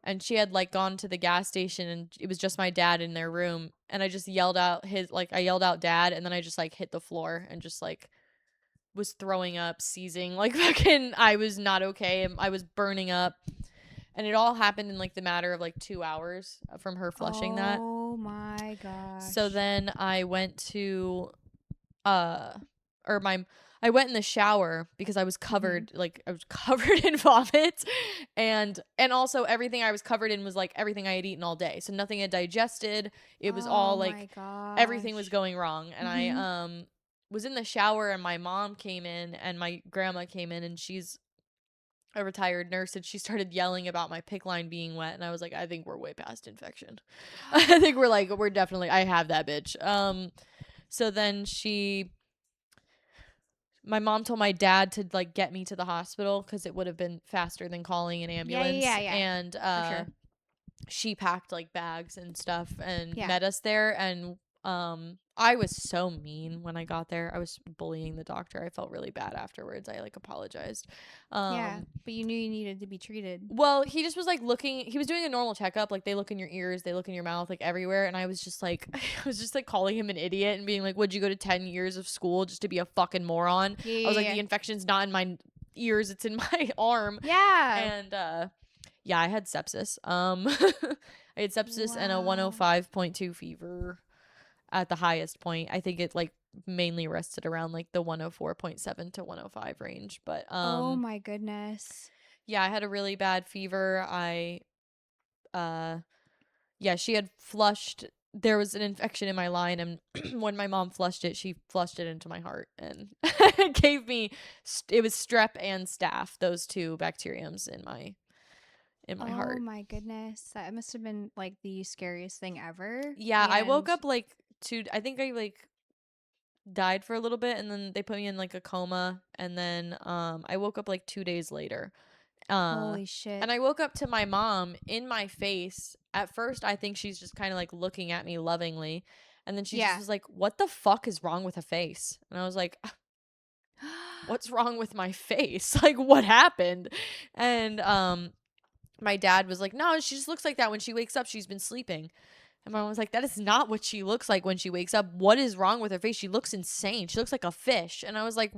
and she had like gone to the gas station and it was just my dad in their room, and I just yelled out I yelled out dad, and then I just like hit the floor and just like was throwing up, seizing, like fucking I was not okay. I was burning up. And it all happened in like the matter of like 2 hours from her flushing that. Oh my gosh. So then I went to or my I went in the shower because I was covered like I was covered in vomit, and also everything I was covered in was like everything I had eaten all day. So nothing had digested. It was all like everything was going wrong. And I was in the shower and my mom came in and my grandma came in, and she's a retired nurse, and she started yelling about my PICC line being wet, and I was like, I think we're way past infection. I think we're definitely I have that bitch. So then my mom told my dad to like get me to the hospital because it would have been faster than calling an ambulance. Yeah. And sure. she packed like bags and stuff and Yeah. met us there. And I was so mean when I got there. I was bullying the doctor. I felt really bad afterwards. I like apologized. Yeah, but you knew you needed to be treated. Well, he just was like looking. He was doing a normal checkup. Like they look in your ears, they look in your mouth, like everywhere. And I was just like, I was just like calling him an idiot and being like, "Would you go to 10 years of school just to be a fucking moron?" Yeah. I was like, the infection's not in my ears; it's in my arm. Yeah. And yeah, I had sepsis. I had sepsis and a 105.2 fever at the highest point. I think it like mainly rested around like the 104.7 to 105 range. But oh my goodness. yeah, I had a really bad fever. Yeah, she had flushed. There was an infection in my line, and when my mom flushed it, she flushed it into my heart and gave me. It was strep and staph, those two bacteriums in my heart. Oh my goodness, that must have been like the scariest thing ever. Yeah, I woke up like I think I like died for a little bit, and then they put me in like a coma, and then I woke up like 2 days later. Holy shit. And I woke up to my mom in my face. At first, I think she's just kind of like looking at me lovingly. And then she just was like, "What the fuck is wrong with a face?" And I was like, "What's wrong with my face? Like, what happened?" And my dad was like, "No, she just looks like that when she wakes up. She's been sleeping." And my mom was like, "That is not what she looks like when she wakes up. What is wrong with her face? She looks insane. She looks like a fish." And I was like,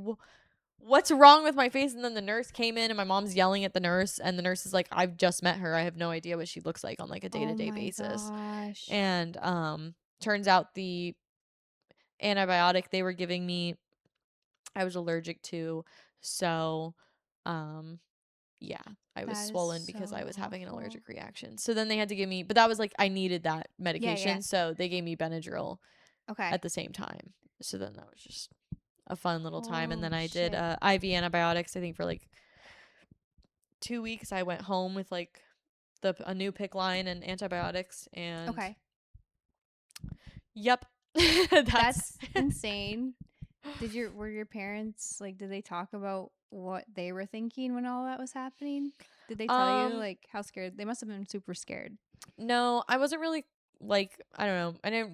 "What's wrong with my face?" And then the nurse came in and my mom's yelling at the nurse. And the nurse is like, "I've just met her. I have no idea what she looks like on like a day-to-day basis." Gosh. And turns out the antibiotic they were giving me, I was allergic to. So yeah, I was That is swollen so because I was having an awful. allergic reaction. So then they had to give me, but that was like I needed that medication, yeah. so they gave me Benadryl Okay. at the same time. So then that was just a fun little time. And then Holy I did shit. IV antibiotics. I think for like 2 weeks. I went home with like a new pick line and antibiotics. And Okay. yep, That's insane. Were your parents like, did they talk about what they were thinking when all that was happening? Did they tell you like how scared they must have been? Super scared. No, I wasn't really like, I don't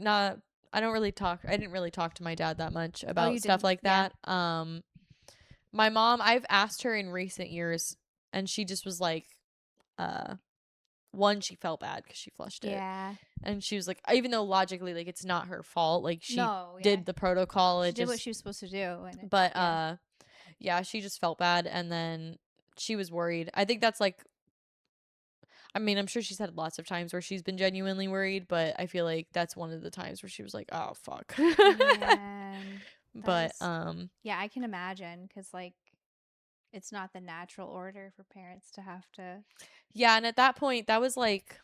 know. I didn't really talk to my dad that much about You stuff didn't? like Yeah. that. My mom, I've asked her in recent years and she just was like, uh one, she felt bad because she flushed it. Yeah. And she was like, even though logically, like, it's not her fault, like, she No. Yeah. did the protocol. She It did what just, she was supposed to do. And it, but, yeah. yeah, she just felt bad. And then she was worried. I think that's like, I mean, I'm sure she's had lots of times where she's been genuinely worried, but I feel like that's one of the times where she was like, "Oh, fuck." Man. But, Yeah, I can imagine because like it's not the natural order for parents to have to. yeah, and at that point, that was like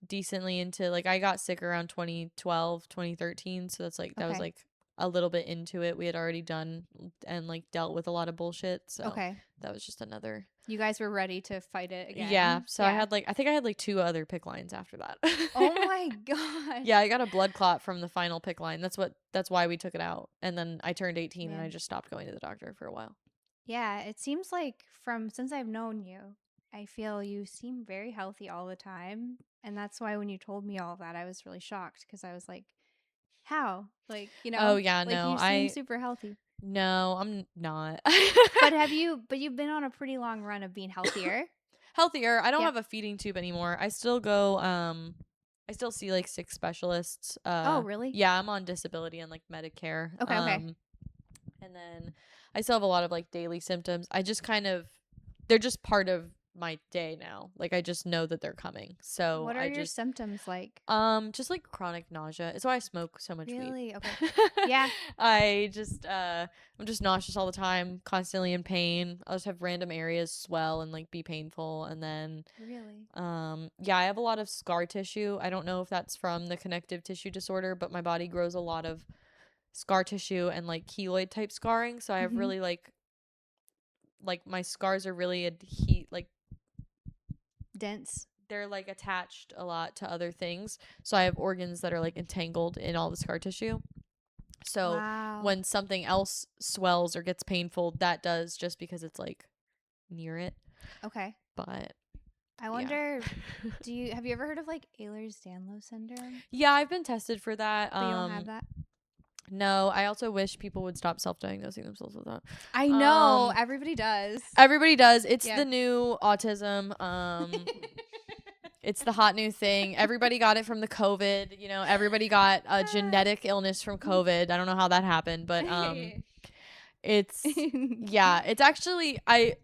decently into, like, I got sick around 2012, 2013. So that's like, that was Okay. like a little bit into it. We had already done and like dealt with a lot of bullshit. So Okay. that was just another. You guys were ready to fight it again. Yeah. So I think I had like 2 other pick lines after that. Oh my gosh. Yeah, I got a blood clot from the final pick line. That's why we took it out. And then I turned 18 and I Man. just stopped going to the doctor for a while. Yeah, it seems like since I've known you, I feel you seem very healthy all the time. And that's why when you told me all of that, I was really shocked because I was like, how? Like, Oh yeah, like no. you seem super healthy. No, I'm not. But you've been on a pretty long run of being healthier. Healthier. I don't Yeah. have a feeding tube anymore. I still go I still see like 6 specialists. Oh, really? Yeah, I'm on disability and like Medicare. Okay, okay. And then I still have a lot of like daily symptoms. I just kind of, they're just part of my day now. Like I just know that they're coming. So What are I your just symptoms like? just like chronic nausea. It's why I smoke so much weed. Really? Okay. Yeah. I'm just nauseous all the time, constantly in pain. I'll just have random areas swell and like be painful. And then Really? yeah, I have a lot of scar tissue. I don't know if that's from the connective tissue disorder, but my body grows a lot of scar tissue and like keloid type scarring. So I have really like my scars are really like dense. they're like attached a lot to other things. So I have organs that are like entangled in all the scar tissue. So when something else swells or gets painful, that does just because it's like near it. Okay. But I wonder, have you ever heard of like Ehlers-Danlos syndrome? Yeah, I've been tested for that. But you don't have that? No, I also wish people would stop self-diagnosing themselves with that. I know. Everybody does. Everybody does. It's the new autism. It's the hot new thing. Everybody got it from the COVID. You know, everybody got a genetic illness from COVID. I don't know how that happened, but it's yeah. It's actually I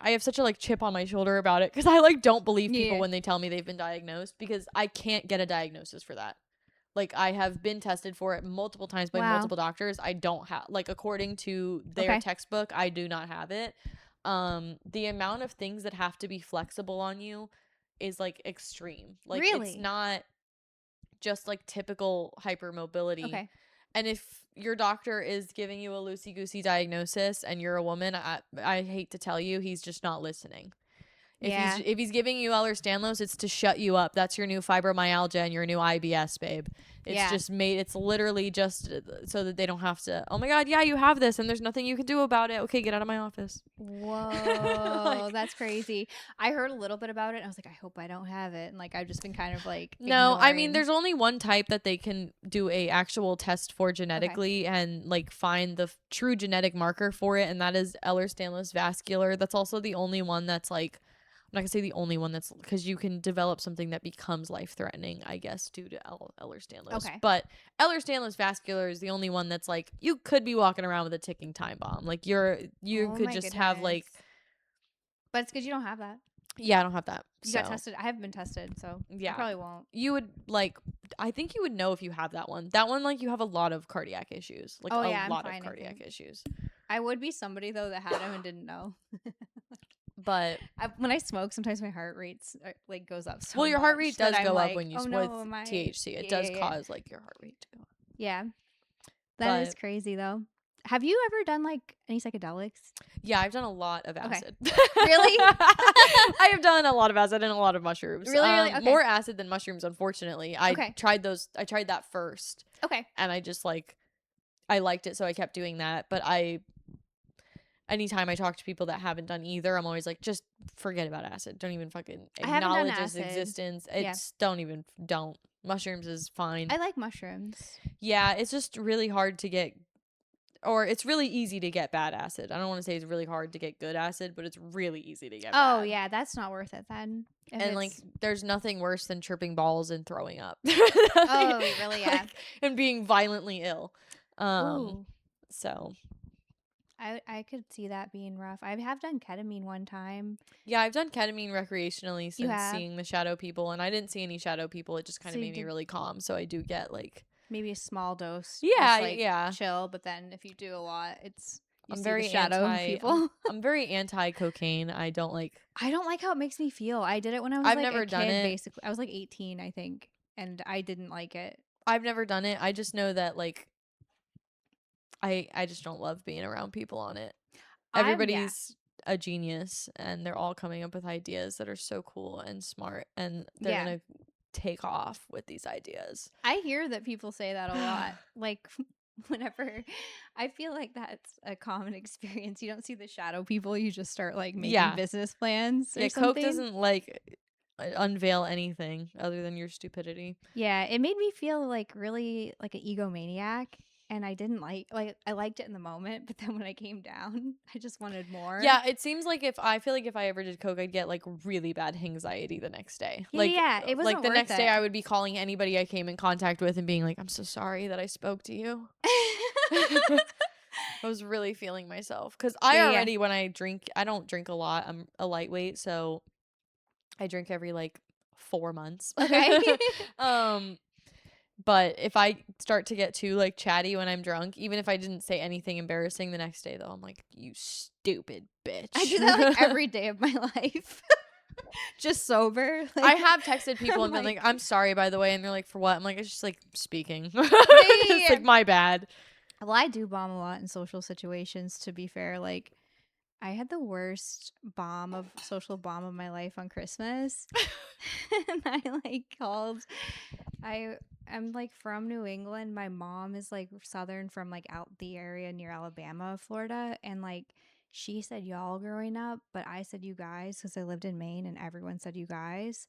have such a like chip on my shoulder about it because I like don't believe people when they tell me they've been diagnosed because I can't get a diagnosis for that. Like I have been tested for it multiple times by multiple doctors. I don't have, like, according to their textbook, I do not have it. The amount of things that have to be flexible on you is like extreme. Like it's not just like typical hypermobility. Okay. And if your doctor is giving you a loosey-goosey diagnosis and you're a woman, I hate to tell you, he's just not listening. Yeah. If he's giving you Ehlers-Danlos, it's to shut you up. That's your new fibromyalgia and your new IBS, babe. It's just made. It's literally just so that they don't have to. Oh my God, yeah, you have this, and there's nothing you can do about it. Okay, get out of my office. Whoa, Like, that's crazy. I heard a little bit about it. And I was like, I hope I don't have it. And like, I've just been kind of like no, I mean, ignoring. there's only one type that they can do a actual test for Okay. genetically and like find the true genetic marker for it, and that is Ehlers-Danlos vascular. That's also the only one that's like, I'm not gonna say the only one that's, because you can develop something that becomes life threatening, I guess, due to Ehlers-Danlos. Okay. But Ehlers-Danlos vascular is the only one that's like, you could be walking around with a ticking time bomb. Like you Oh could my just have like, goodness. But it's good you don't have that. yeah, I don't have that. You so got tested. I haven't been tested, so I yeah, probably won't. you would like, I think you would know if you have that one. That one, like, you have a lot of cardiac issues, like Oh a yeah, I'm lot of fine. I cardiac think. issues. I would be somebody though that had them and didn't know. But When I smoke, sometimes my heart rate's like goes up so well, your heart much rate that does I'm go like, up when you oh with no, am I? THC. It Yeah, does yeah, yeah. cause like your heart rate to go up. Yeah, that is But crazy though. Have you ever done like any psychedelics? yeah, I've done a lot of Okay. acid. Really? I have done a lot of acid and a lot of mushrooms. Really? Okay. More acid than mushrooms, unfortunately. I Okay. tried those. I tried that first, Okay. and I just like, I liked it, so I kept doing that. But anytime I talk to people that haven't done either, I'm always like, just forget about acid. Don't even fucking I haven't done acknowledge its acid. existence. Yeah. It's don't. Mushrooms is fine. I like mushrooms. Yeah, it's just really hard to get, or it's really easy to get bad acid. I don't want to say it's really hard to get good acid, but it's really easy to get Oh bad. yeah, that's not worth it then. And like, there's nothing worse than tripping balls and throwing up. Oh really? Yeah. Like, and being violently ill. Ooh. So I could see that being rough. I have done ketamine one time. yeah, I've done ketamine recreationally since have? seeing the shadow people, and I didn't see any shadow people. It just kind So of you made me did- really calm. So I do get like, Maybe a small dose. Yeah, just, like, yeah. chill. But then if you do a lot, it's you I'm see very the shadow anti people. I'm very anti cocaine. I don't like. I don't like how it makes me feel. I did it when I was I've like never a done kid, it. basically. I was like 18, I think, and I didn't like it. I've never done it. I just know that like, I just don't love being around people on it. Everybody's a genius, and they're all coming up with ideas that are so cool and smart, and they're Yeah. gonna take off with these ideas. I hear that people say that a lot. Like whenever I feel like that's a common experience. You don't see the shadow people, you just start like making Yeah. business plans or Yeah, something. Coke doesn't like unveil anything other than your stupidity. Yeah, it made me feel like really like an egomaniac, and I didn't like I liked it in the moment, but then when I came down, I just wanted more. Yeah, it seems like if I ever did Coke, I'd get like really bad anxiety the next day. Yeah, Like, yeah, it wasn't like the worth next day, it. I would be calling anybody I came in contact with and being like, "I'm so sorry that I spoke to you." I was really feeling myself because I Yeah, yeah. already, when I drink, I don't drink a lot. I'm a lightweight, so I drink every like 4 months. Okay. But if I start to get too like chatty when I'm drunk, even if I didn't say anything embarrassing the next day, though, I'm like, "You stupid bitch." I do that like every day of my life. Just sober. Like, I have texted people and I'm been like, "I'm sorry, by the way," and they're like, "For what?" I'm like, "It's just like speaking." Yeah. It's like my bad. Well, I do bomb a lot in social situations, to be fair. Like, I had the worst social bomb of my life on Christmas. And I like called. I'm like from New England. My mom is like Southern, from like out the area near Alabama, Florida. And like she said y'all growing up, but I said you guys because I lived in Maine and everyone said you guys.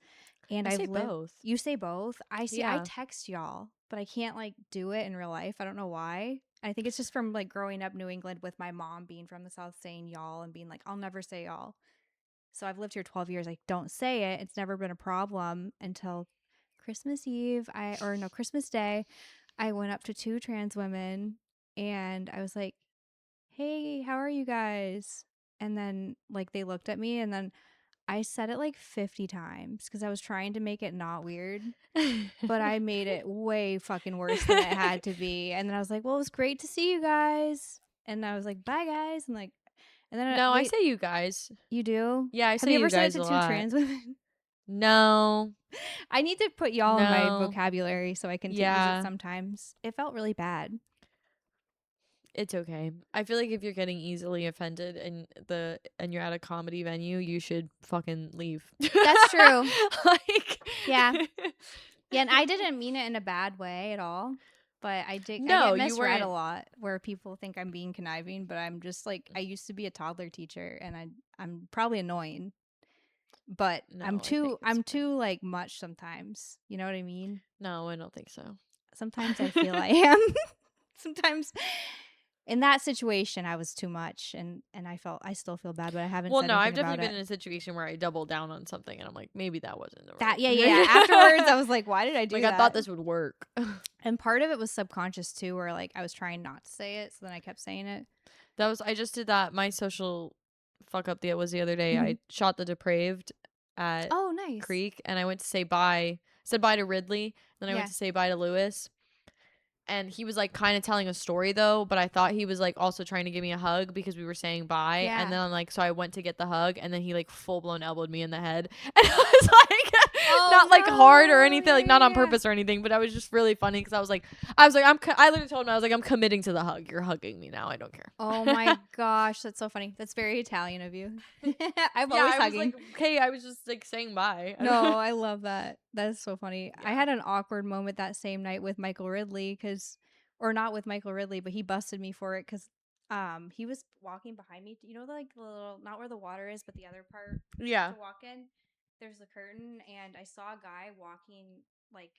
And I I've say lived. both. You say both. I see. I Yeah. text y'all, but I can't like do it in real life. I don't know why. I think it's just from like growing up New England with my mom being from the South, saying y'all and being like, I'll never say y'all. So I've lived here 12 years. I don't say it. It's never been a problem until Christmas Christmas Day. I went up to 2 trans women and I was like, "Hey, how are you guys?" And then like they looked at me, and then I said it like 50 times because I was trying to make it not weird, but I made it way fucking worse than it had to be. And then I was like, "Well, it was great to see you guys." And I was like, "Bye guys." And like, and then No, I say you guys. you do? Yeah, I Have say you you ever said guys it a to 2 lot. trans women? No. I need to put y'all in my No. vocabulary so I can use Yeah. it sometimes. It felt really bad. It's okay. I feel like if you're getting easily offended and you're at a comedy venue, you should fucking leave. That's true. Like, Yeah. Yeah, and I didn't mean it in a bad way at all. But I No, get you misread a weren't. lot where people think I'm being conniving, but I'm just like I used to be a toddler teacher and I'm probably annoying. But No, I think it's I'm fine. too like much sometimes. You know what I mean? No, I don't think so. Sometimes I feel I am. Sometimes in that situation I was too much and I still feel bad, but I haven't Well, said no, I've anything definitely about been it. in a situation where I double down on something and I'm like, maybe that wasn't the That right. yeah. Afterwards I was like, why did I do Like, that? I thought this would work. And part of it was subconscious too, where like I was trying not to say it, so then I kept saying it. I just did that. My social fuck up was the other day. Mhm. I shot the Depraved at Oh, nice. Creek and I went to say bye. Said bye to Ridley. Then I went Yeah. to say bye to Lewis. And he was like kind of telling a story though, but I thought he was like also trying to give me a hug because we were saying bye. Yeah. And then I'm like, so I went to get the hug and then he like full blown elbowed me in the head. And I was like, not like hard or anything, like not on purpose or anything, but I was just really funny because I was like, I literally told him, I was like, I'm committing to the hug. You're hugging me now. I don't care. Oh my gosh, that's so funny. That's very Italian of you. I'm always I hugging. was like, okay, I was just like saying bye. No, I love that. That is so funny. I Yeah. had an awkward moment that same night with Michael Ridley or not with Michael Ridley, but he busted me for it because he was walking behind me. You know, like the little, not where the water is, but the other part Yeah. to walk in. There's the curtain, and I saw a guy walking like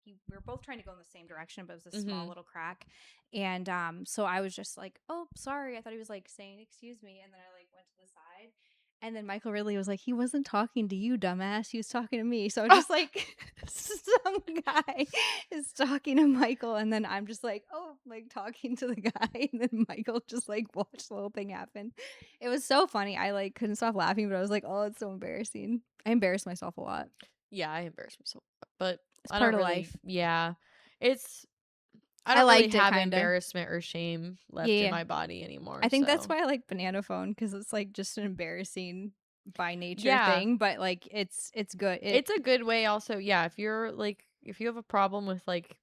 we were both trying to go in the same direction, but it was a small little crack. And so I was just like, "Oh, sorry." I thought he was like saying, "Excuse me," and then I like went to the side. And then Michael Ridley was like, he wasn't talking to you, dumbass. He was talking to me. So I'm just like, some guy is talking to Michael. And then I'm just like, oh, like talking to the guy. And then Michael just like watched the whole thing happen. It was so funny. I like couldn't stop laughing, but I was like, oh, it's so embarrassing. I embarrassed myself a lot. Yeah, I embarrass myself. But It's I part don't of really, life. yeah. I I don't really liked it, have kinda. embarrassment or shame left Yeah. in my body anymore. I think that's so. why I like Banana Phone because it's like just an embarrassing by nature Yeah. thing, but like it's good. It's a good way also. Yeah, if you have a problem with like,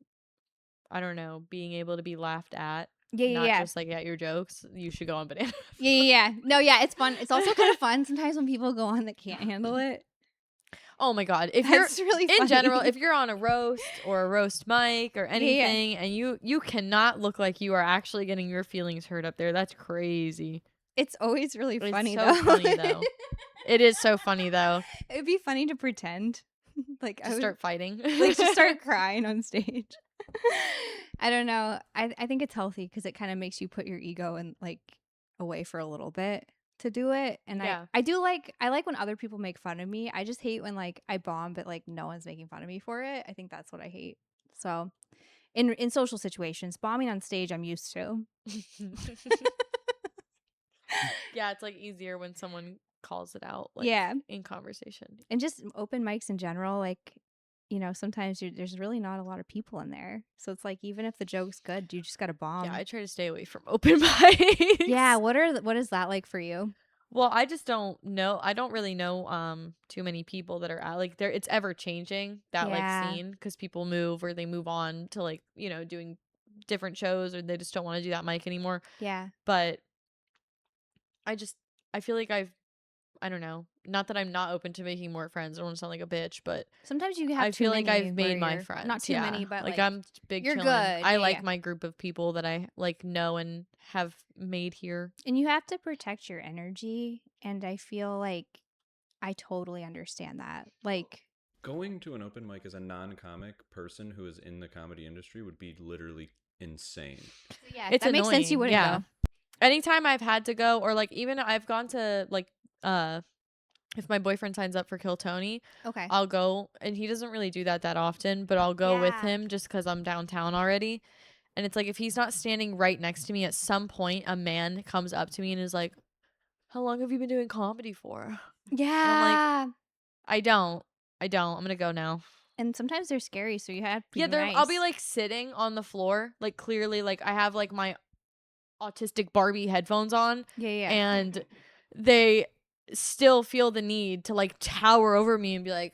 I don't know, being able to be laughed at, not Yeah. just like at your jokes, you should go on Banana. Yeah. No, yeah, it's fun. It's also kind of fun sometimes when people go on that can't handle it. Oh my god. If That's you're really funny. in general, if you're on a roast or a roast mic or Yeah. anything and you cannot look like you are actually getting your feelings hurt up there, that's crazy. It's always really It's funny so though. funny though. It is so funny though. It'd be funny to pretend. Like I To would start fighting. like to start crying on stage. I don't know. I think it's healthy because it kind of makes you put your ego and like away for a little bit to do it. And Yeah. I like when other people make fun of me. I just hate when like I bomb but like no one's making fun of me for it. I think that's what I hate. So in social situations, bombing on stage I'm used to. Yeah, it's like easier when someone calls it out like Yeah. in conversation. And just open mics in general, like, you know, sometimes there's really not a lot of people in there. So it's like, even if the joke's good, you just got to bomb. Yeah, I try to stay away from open mics. Yeah. What is that like for you? Well, I just don't know. I don't really know too many people that are at like there. It's ever changing that Yeah. like scene because people move or they move on to like doing different shows or they just don't want to do that mic anymore. Yeah. But I feel like I don't know. Not that I'm not open to making more friends. I don't want to sound like a bitch, but Sometimes you have I too feel like many I've where made my you're- friends. Not too yeah. many, but like I'm big you're chillin'. good. I Yeah, like yeah. my group of people that I like know and have made here. and you have to protect your energy. And I feel like I totally understand that. Like, Going to an open mic as a non-comic person who is in the comedy industry would be literally insane. yeah, It's that makes sense. You annoying, wouldn't yeah. go. Anytime I've had to go or like even I've gone to like if my boyfriend signs up for Kill Tony, Okay. I'll go and he doesn't really do that often, but I'll go with Yeah. him just cuz I'm downtown already. And it's like if he's not standing right next to me at some point a man comes up to me and is like, "How long have you been doing comedy for?" Yeah. I don't. I'm going to go now. And sometimes they're scary, so you have to Yeah, be nice. I'll be like sitting on the floor, like clearly like I have like my autistic Barbie headphones on yeah. and they still feel the need to like tower over me and be like,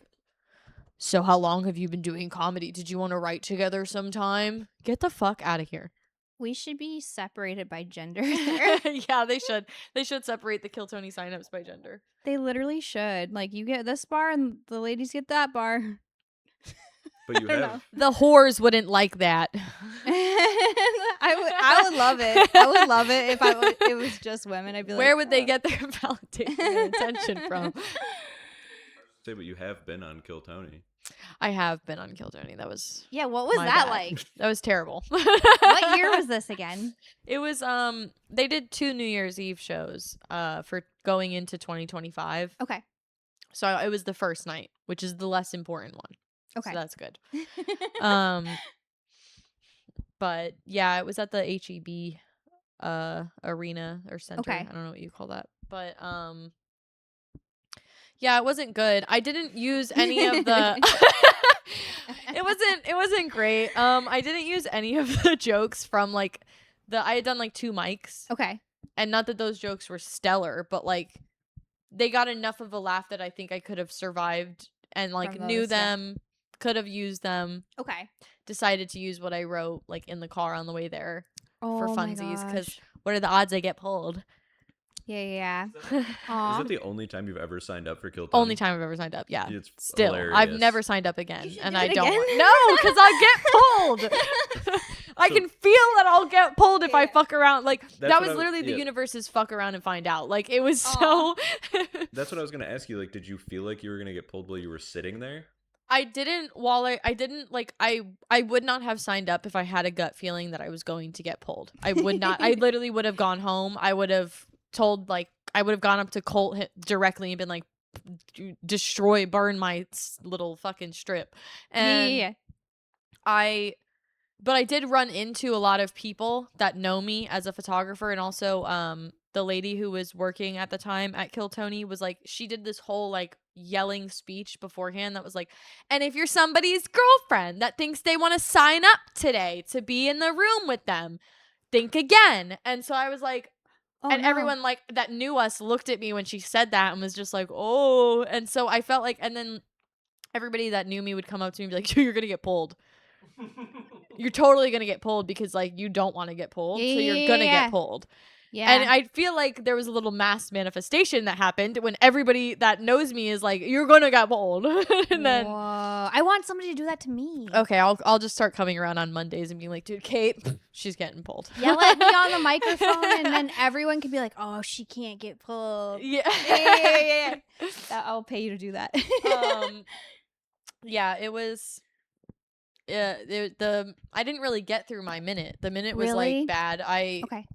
"So how long have you been doing comedy? Did you want to write together sometime?" Get the fuck out of here. We should be separated by gender there. Yeah, they should. They should separate the Kill Tony signups by gender. They literally should. Like, you get this bar and the ladies get that bar. But you I don't have know. The whores wouldn't like that. I would love it. I would love it if it was just women. I'd be like, Where would they get their validation and attention from? say, but you have been on Kill Tony. I have been on Kill Tony. That was Yeah, what was my that bad. like? That was terrible. What year was this again? It was they did 2 New Year's Eve shows for going into 2025. Okay. So it was the first night, which is the less important one. Okay. So that's good. But yeah, it was at the HEB arena or center. Okay. I don't know what you call that. But yeah, it wasn't good. I didn't use any of the It wasn't great. I didn't use any of the jokes from like I had done like 2 mics. Okay. And not that those jokes were stellar, but like they got enough of a laugh that I think I could have survived and like From knew those, yeah. them, could have used them. Okay. Decided to use what I wrote like in the car on the way there for Oh my funsies because gosh. what are the odds I get pulled? Yeah. Is Aw. that the only time you've ever signed up for Kill Tony? Only time I've ever signed up. Yeah. It's Still, I've hilarious. never signed up again, You should and do I it don't. again. No, because I get pulled. I can feel that I'll get pulled if I fuck around. Like that what was I was- literally the yeah. universe's fuck around and find out. Like it was Aw. so. That's what I was gonna ask you. Like, did you feel like you were gonna get pulled while you were sitting there? I didn't. I didn't like. I would not have signed up if I had a gut feeling that I was going to get pulled. I would not. I literally would have gone home. I would have told like I would have gone up to Colt directly and been like, destroy, burn my little fucking strip. And Yeah. but I did run into a lot of people that know me as a photographer, and also the lady who was working at the time at Kill Tony was like, she did this whole like yelling speech beforehand that was like, and if you're somebody's girlfriend that thinks they want to sign up today to be in the room with them, think again. And so I was like, Oh, and no. everyone like that knew us looked at me when she said that and was just like, oh. And so I felt like, and then everybody that knew me would come up to me and be like, you're gonna get pulled. You're totally gonna get pulled because like you don't want to get pulled, so you're gonna get pulled. Yeah. And I feel like there was a little mass manifestation that happened when everybody that knows me is like, you're gonna get pulled. And then Whoa. I want somebody to do that to me. okay, I'll just start coming around on Mondays and being like, dude, Kait, she's getting pulled. Yell at me on the microphone, and then everyone can be like, "Oh, she can't get pulled." Yeah. Yeah. I'll pay you to do that. Yeah, it was. I didn't really get through my minute. The minute was Really? like bad. Okay.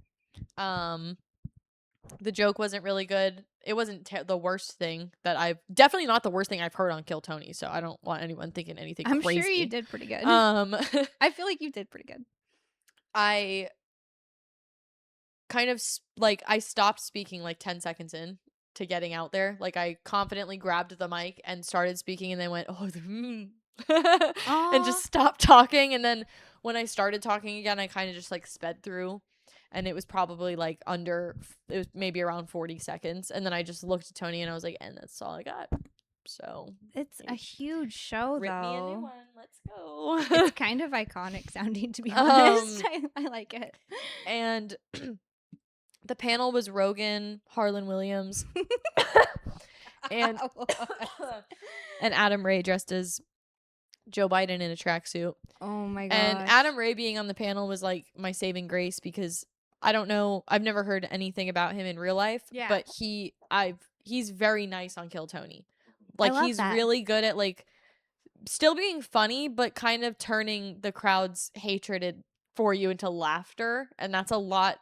The joke wasn't really good. It wasn't the worst thing that definitely not the worst thing I've heard on Kill Tony. So I don't want anyone thinking anything I'm crazy. sure you did pretty good. I I feel like you did pretty good. kind of like I stopped speaking like 10 seconds in to getting out there. Like I confidently grabbed the mic and started speaking and then went, oh, and just stopped talking. And then when I started talking again, I kind of just like sped through, and it was probably like it was maybe around 40 seconds. And then I just looked at Tony and I was like, and that's all I got. So It's a huge show, rip me a new though. one. Let's go. It's kind of iconic sounding, to be honest. I like it. And the panel was Rogan, Harlan Williams, and Adam Ray dressed as Joe Biden in a tracksuit. Oh my gosh. And Adam Ray being on the panel was like my saving grace because I don't know, I've never heard anything about him in real life. Yeah. But he's very nice on Kill Tony. Like love he's that. really good at like still being funny, but kind of turning the crowd's hatred for you into laughter. And that's a lot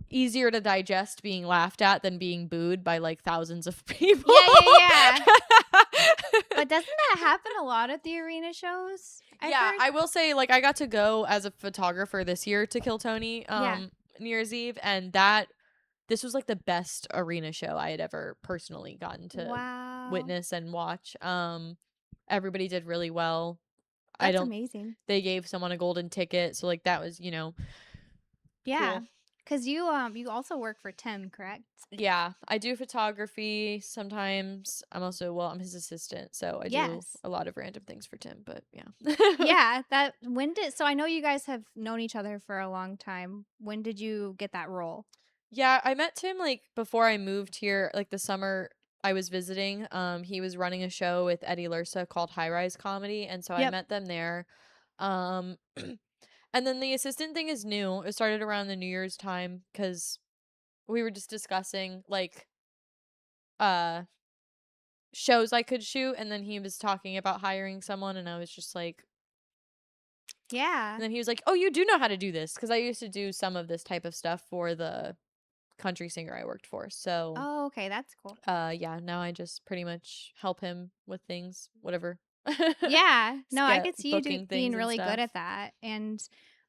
easier to digest being laughed at than being booed by like thousands of people. Yeah. But doesn't that happen a lot at the arena shows? Yeah, I will say, like, I got to go as a photographer this year to Kill Tony New Year's Eve, and this was like the best arena show I had ever personally gotten to witness and watch. Everybody did really well. That's amazing. They gave someone a golden ticket, so like that was, Yeah. cool. Because you also work for Tim, correct? Yeah, I do photography sometimes. I'm his assistant, so I do Yes. a lot of random things for Tim, but yeah. Yeah. So I know you guys have known each other for a long time. When did you get that role? Yeah, I met Tim like before I moved here, like the summer I was visiting. He was running a show with Eddie Lursa called High Rise Comedy, and so I Yep. met them there. Um and then the assistant thing is new. It started around the New Year's time cuz we were just discussing like uh shows I could shoot, and then he was talking about hiring someone, and I was just like, Yeah. and then he was like, "Oh, you do know how to do this," cuz I used to do some of this type of stuff for the country singer I worked for. So, Oh, okay. That's cool. yeah, now I just pretty much help him with things, whatever. Yeah. Just No, I get could see you booking being things and really good stuff. at that. And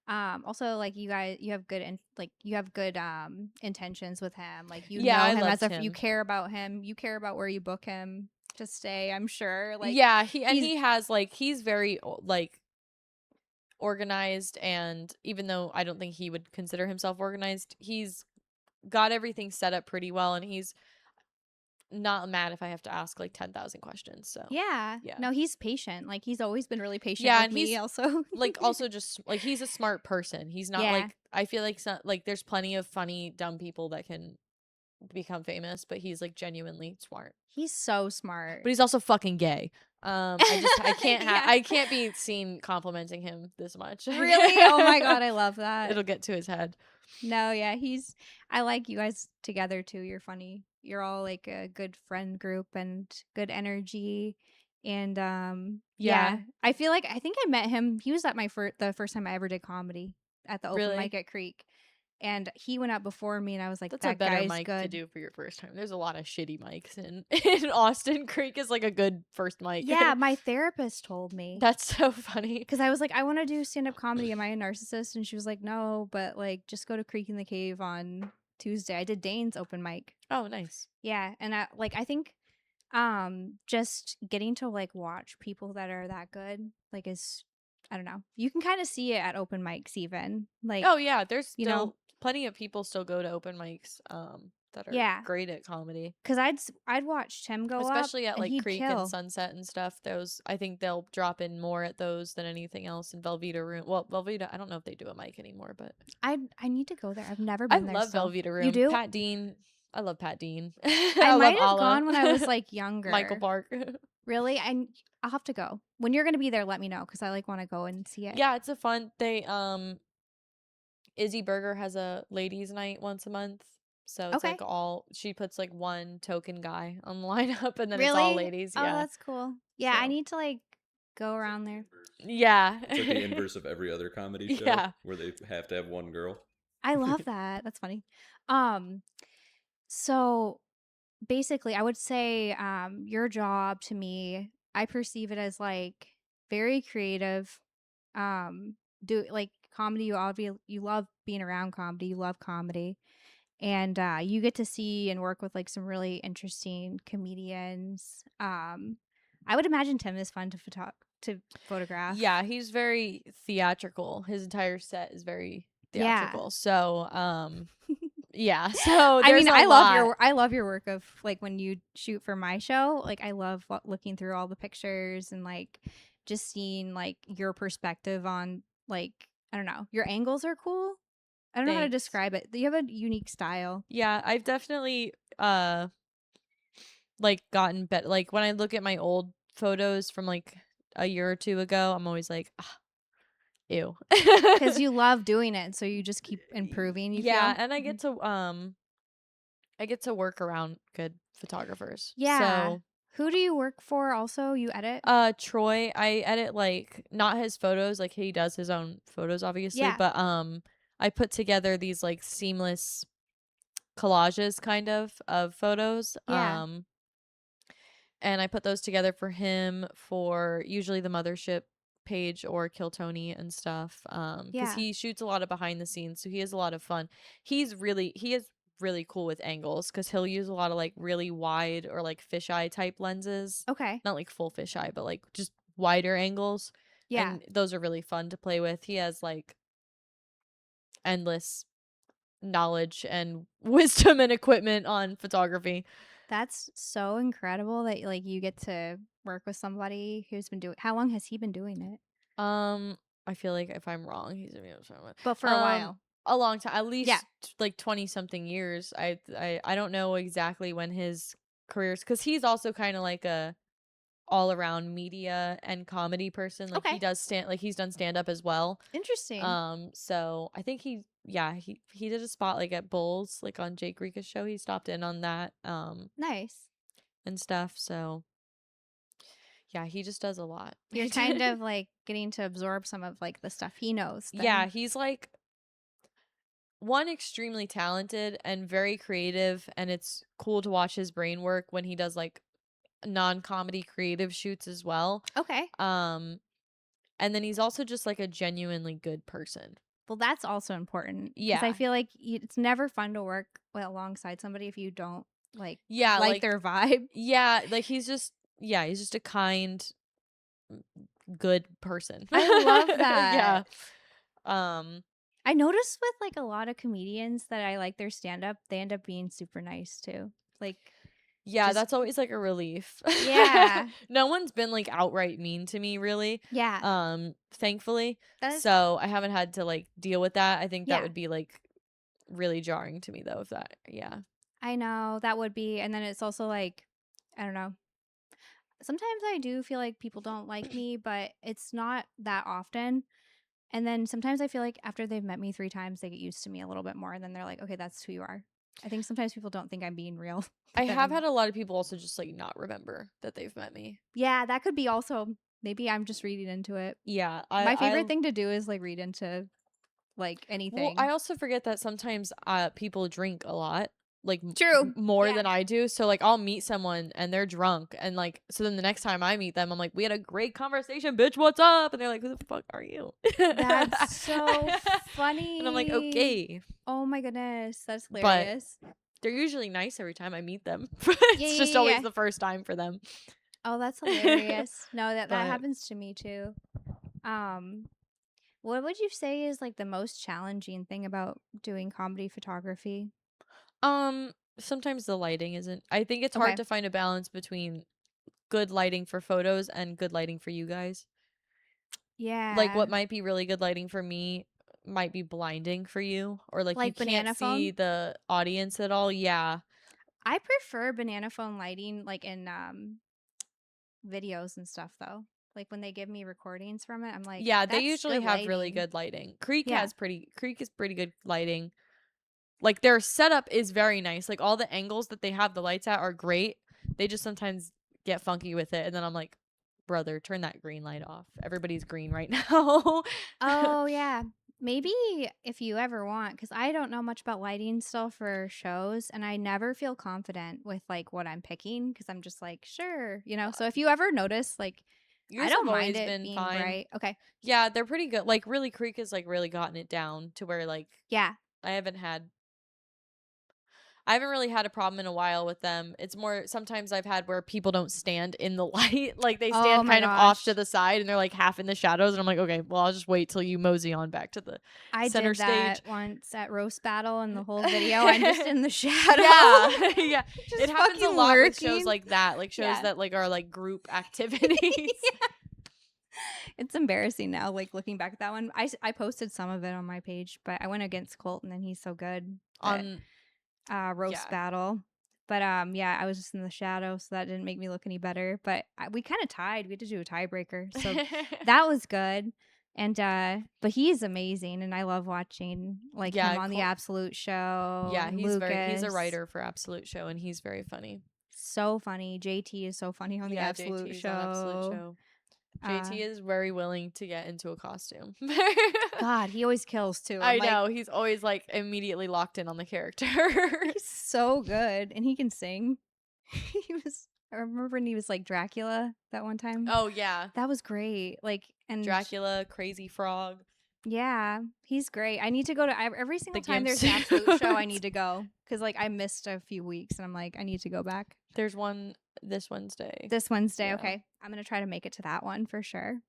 also like you have good you have good intentions with him. Like you Yeah, know I him loved you him. care about him. You care about where you book him to stay, I'm sure. Like Yeah, he's he has like he's very like organized, and even though I don't think he would consider himself organized, he's got everything set up pretty well, and he's not mad if I have to ask like 10,000 questions. So, yeah. yeah. No, he's patient. Like he's always been really patient Yeah, with and me he's also. like also just like he's a smart person. He's not Yeah. like I feel like like there's plenty of funny dumb people that can become famous, but he's like genuinely smart. He's so smart. But he's also fucking gay. I can't Yeah. I can't be seen complimenting him this much. Really? Oh my god, I love that. It'll get to his head. No, yeah, I like you guys together too. You're funny. You're all like a good friend group and good energy. And Yeah, yeah, I think I met him. He was at the first time I ever did comedy at the open really. mic at Creek. And he went up before me and I was like, That's a that better guy's mic to good. do for your first time. There's a lot of shitty mics in Austin. Creek is like a good first mic. Yeah, my therapist told me. That's so funny. Because I was like, I want to do stand up comedy. Am I a narcissist? And she was like, no, but like, just go to Creek in the Cave on Tuesday. I did Dane's open mic. Oh, nice. Yeah. And I think just getting to like watch people that are that good, like, is, I don't know. You can kind of see it at open mics, even. Like, Oh yeah, there's you know, still plenty of people still go to open mics that are yeah. great at comedy. Because I'd watch Tim go up Especially at and like he'd Creek and kill. Sunset and stuff. Those I think they'll drop in more at those than anything else in Velveeta Room. Well, Velveeta, I don't know if they do a mic anymore, but I need to go there. I've never I been there. love Still. Velveeta You Room. do? Pat Dean. I love Pat Dean. I I love might have Allah. gone when I was like younger. Michael Park. Really? I'll have to go. When you're gonna be there, let me know because I like want to go and see it. Yeah, it's a fun. They Izzy Berger has a ladies' night once a month. So it's Okay. like she puts like one token guy on the lineup, and then it's all Really? ladies. Oh, Yeah. that's cool. Yeah, I So. need to like go around there. Yeah. It's like the inverse of every other comedy show Yeah. where they have to have one girl. I love that. That's funny. So basically I would say your job to me, I perceive it as like very creative. Do like comedy, you love being around comedy, you love comedy. And you get to see and work with like some really interesting comedians. I would imagine Tim is fun to photograph. Yeah, he's very theatrical. His entire set is very Yeah. theatrical. So, yeah. So I there's mean, a lot. I love your work of like when you shoot for my show. Like I love looking through all the pictures and like just seeing like your perspective on like, I don't know, your angles are cool. I don't know how to Thanks. describe it. You have a unique style. Yeah, I've definitely like gotten better. Like when I look at my old photos from like a year or two ago, I'm always like, ew. Because you love doing it, so you just keep improving. Yeah, feel? and I get to work around good photographers. Yeah. So Who do you work for? Also, you edit. Troy, I edit like not his photos, like he does his own photos obviously, Yeah. but I put together these like seamless collages kind of photos. Yeah. And I put those together for him for usually the Mothership page or Kill Tony and stuff. Because Yeah. he shoots a lot of behind the scenes, so he has a lot of fun. He is really cool with angles because he'll use a lot of like really wide or like fisheye type lenses. Okay. Not like full fisheye, but like just wider angles. Yeah. And those are really fun to play with. He has like endless knowledge and wisdom and equipment on photography. That's so incredible that like you get to work with somebody who's been doing. How long has he been doing it? I feel like if I'm wrong, he's gonna be able to try But for a while. a long time, at Yeah. least like 20 something years. I don't know exactly when his career's, because he's also kind of like a all around media and comedy person. Like Okay. he's done stand up as well. Interesting. So I think he did a spot like at Bulls, like on Jake Rika's show. He stopped in on that Nice. and stuff. So yeah, he just does a lot. You're kind of like getting to absorb some of like the stuff he knows. Then. Yeah, he's like one, extremely talented and very creative, and it's cool to watch his brain work when he does like non-comedy creative shoots as well. Okay. And then he's also just like a genuinely good person. Well, that's also important. Yeah. Because I feel like it's never fun to work alongside somebody if you don't like Yeah, like their vibe. Yeah, like he's just a kind, good person. I love that. Yeah. I noticed with like a lot of comedians that I like their stand up, they end up being super nice too. Like yeah, just- that's always like a relief. Yeah. No one's been like outright mean to me really. Yeah. Thankfully. That's- So I haven't had to like deal with that. I think that Yeah. would be like really jarring to me though, if that I know that would be, and then it's also like, I don't know. Sometimes I do feel like people don't like me, but it's not that often. And then sometimes I feel like after they've met me 3 times, they get used to me a little bit more, and then they're like, okay, that's who you are. I think sometimes people don't think I'm being real. I have had a lot of people also just like not remember that they've met me. Yeah, that could be also, maybe I'm just reading into it. Yeah. My favorite thing to do is like read into like anything. Well, I also forget that sometimes people drink a lot, like True. more Yeah. than I do. So like I'll meet someone and they're drunk, and like so then the next time I meet them, I'm like, we had a great conversation, bitch. What's up? And they're like, who the fuck are you? That's so funny. And I'm like, okay. Oh my goodness, that's hilarious. But they're usually nice every time I meet them. It's just always the first time for them. Oh, that's hilarious. No, that But- happens to me too. What would you say is like the most challenging thing about doing comedy photography? Sometimes the lighting isn't. I think it's Okay. hard to find a balance between good lighting for photos and good lighting for you guys. Yeah. Like what might be really good lighting for me might be blinding for you, or like you Like banana can't phone? see the audience at all. Yeah. I prefer banana phone lighting like in videos and stuff though. Like when they give me recordings from it, I'm like, Yeah, they "That's usually good have really lighting." good lighting. Creek Yeah. is pretty good lighting. Like their setup is very nice. Like all the angles that they have the lights at are great. They just sometimes get funky with it, and then I'm like, brother, turn that green light off. Everybody's green right now. Oh yeah. Maybe if you ever want, because I don't know much about lighting still for shows, and I never feel confident with like what I'm picking because I'm just like, sure, you know. So if you ever notice, like, Yours I don't have mind always it been being fine. bright. Okay. Yeah, they're pretty good. Like really, Creek has like really gotten it down to where like Yeah. I haven't really had a problem in a while with them. It's more sometimes I've had where people don't stand in the light. Like they Oh stand my kind of off gosh. to the side and they're like half in the shadows. And I'm like, okay, well, I'll just wait till you mosey on back to the I center did that stage. once at roast battle, and the whole video I'm just in the shadow. Yeah. Yeah. Just It happens a fucking lot with shows lurking. like that. Like shows Yeah. that like are like group activities. It's embarrassing now, like looking back at that one. I posted some of it on my page, but I went against Colton, and he's so good that, On roast yeah. battle. But yeah, I was just in the shadow, so that didn't make me look any better. But we kind of tied. We had to do a tiebreaker, so that was good. And but he's amazing, and I love watching like Yeah, him on the Absolute Show. Yeah, and he's a Lucas. writer for Absolute Show, and he's very funny. So funny. JT is so funny on the Absolute JT is Show. on Absolute Show. JT is very willing to get into a costume. God, he always kills too. I I'm like, know. He's always like immediately locked in on the character. he's so good, and he can sing. I remember when he was like Dracula that one time. Oh yeah, That was great. Like, and Dracula, Crazy Frog. yeah, he's great. I need to go to every single time Gimp there's an Absolute Show. I suits. need to go because like I missed a few weeks, and I'm like, I need to go back There's one this Wednesday. this Wednesday. Yeah. Okay, I'm gonna try to make it to that one for sure.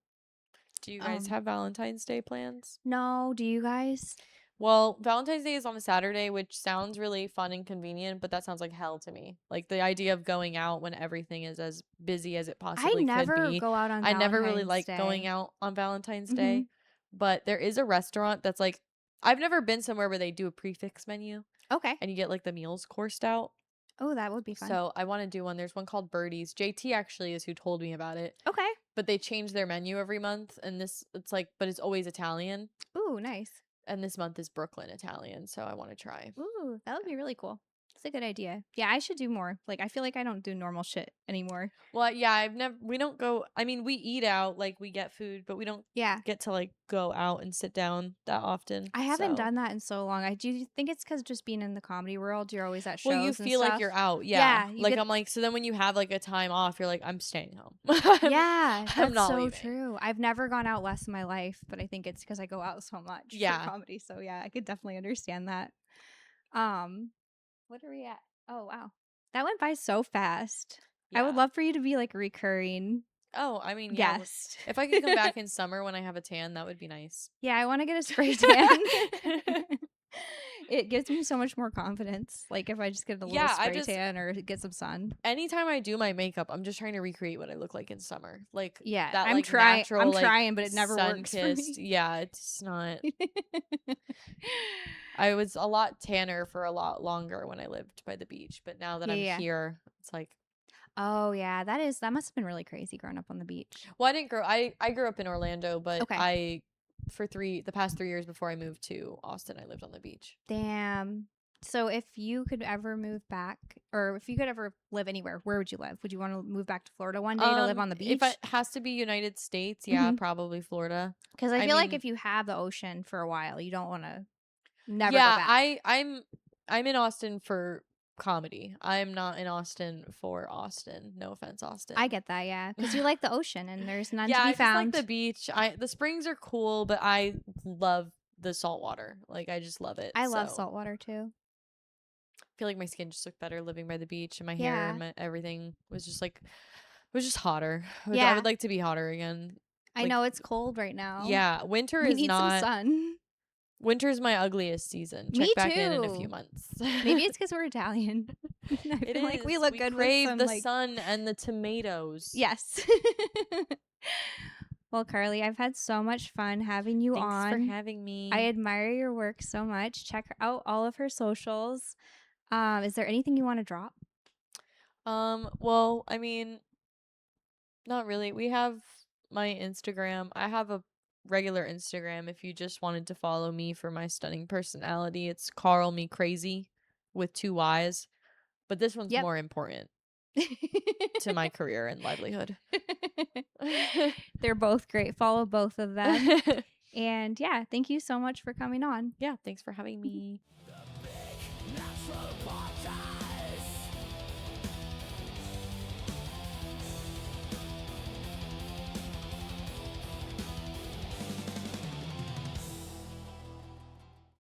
Do you guys have Valentine's Day plans? No, do you guys? Well, Valentine's Day is on a Saturday, which sounds really fun and convenient, but that sounds like hell to me. Like the idea of going out when everything is as busy as it I possibly could never be. go out on I never really Valentine's like going Day. out on Valentine's Mm-hmm. Day, but there is a restaurant that's like, I've never been somewhere where they do a prefix menu Okay. and you get like the meals coursed out. Oh, that would be fun. So I want to do one. There's one called Birdie's. JT actually is who told me about it, Okay. but they change their menu every month, and it's like, but it's always Italian. Ooh, nice. And this month is Brooklyn Italian, so I want to try. Ooh, that would be really cool. It's a good idea. Yeah, I should do more. Like, I feel like I don't do normal shit anymore. Well, yeah, we don't go, I mean, we eat out, like, we get food, but we don't Yeah. get to, like, go out and sit down that often. I haven't so. done that in so long. I do think it's because just being in the comedy world, you're always at shows Well, you and feel stuff. like you're out, Yeah, yeah. you Like, get- I'm like, so then when you have, like, a time off, you're like, I'm staying home. Yeah, that's not so leaving. true. I've never gone out less in my life, but I think it's because I go out so much Yeah. for comedy. So yeah, I could definitely understand that. What are we at? Oh wow, that went by so fast. I would Yeah. love for you to be like a recurring Oh, I mean, yeah. guest. If I could come back in summer when I have a tan, that would be nice. Yeah, I want to get a spray tan. It gives me so much more confidence. Like if I just get a little Yeah, I spray just- tan or get some sun. Anytime I do my makeup, I'm just trying to recreate what I look like in summer. Like, Yeah, that, I'm like, trying. natural, I'm like, trying, but it never works for sun-kissed. me. Yeah, it's not. I was a lot tanner for a lot longer when I lived by the beach, but now that I'm Yeah. here, it's like, Oh yeah, that must have been really crazy growing up on the beach. well, I didn't grow. I grew up in Orlando, but Okay. the past 3 years before I moved to Austin, I lived on the beach. Damn. So if you could ever move back, or if you could ever live anywhere, where would you live? Would you want to move back to Florida one day to live on the beach? If it has to be United States, yeah, Mhm. probably Florida. Because I feel like mean- if you have the ocean for a while, you don't want to never Yeah, go back. I'm in Austin for comedy. I'm not in Austin for Austin. No offense, Austin. I get that, yeah, because you like the ocean and there's none yeah, to be I just like found. the beach. The springs are cool, but I love the salt water. Like, I just love it. I love so. salt water too. I feel like my skin just looked better living by the beach, and my Yeah. hair and everything was just like, it was just hotter. I Yeah. would like to be hotter again. I Like, know it's cold right now. Yeah, winter we is need not. some sun. Winter's my ugliest season. Check Me back in a too. few months. Maybe it's because we're Italian. I It feel like we is. look good crave with some the like sun and the tomatoes. yes. Well, Carly, I've had so much fun having you Thanks on. for having me. I admire your work so much. Check out all of her socials. Is there anything you want to drop? Well, I mean, not really. We have my Instagram. I have a regular Instagram if you just wanted to follow me for my stunning personality. It's Carl Me Crazy with 2 Y's. But this one's Yep. more important to my career and livelihood. They're both great. Follow both of them. And yeah, thank you so much for coming on. Yeah, thanks for having me.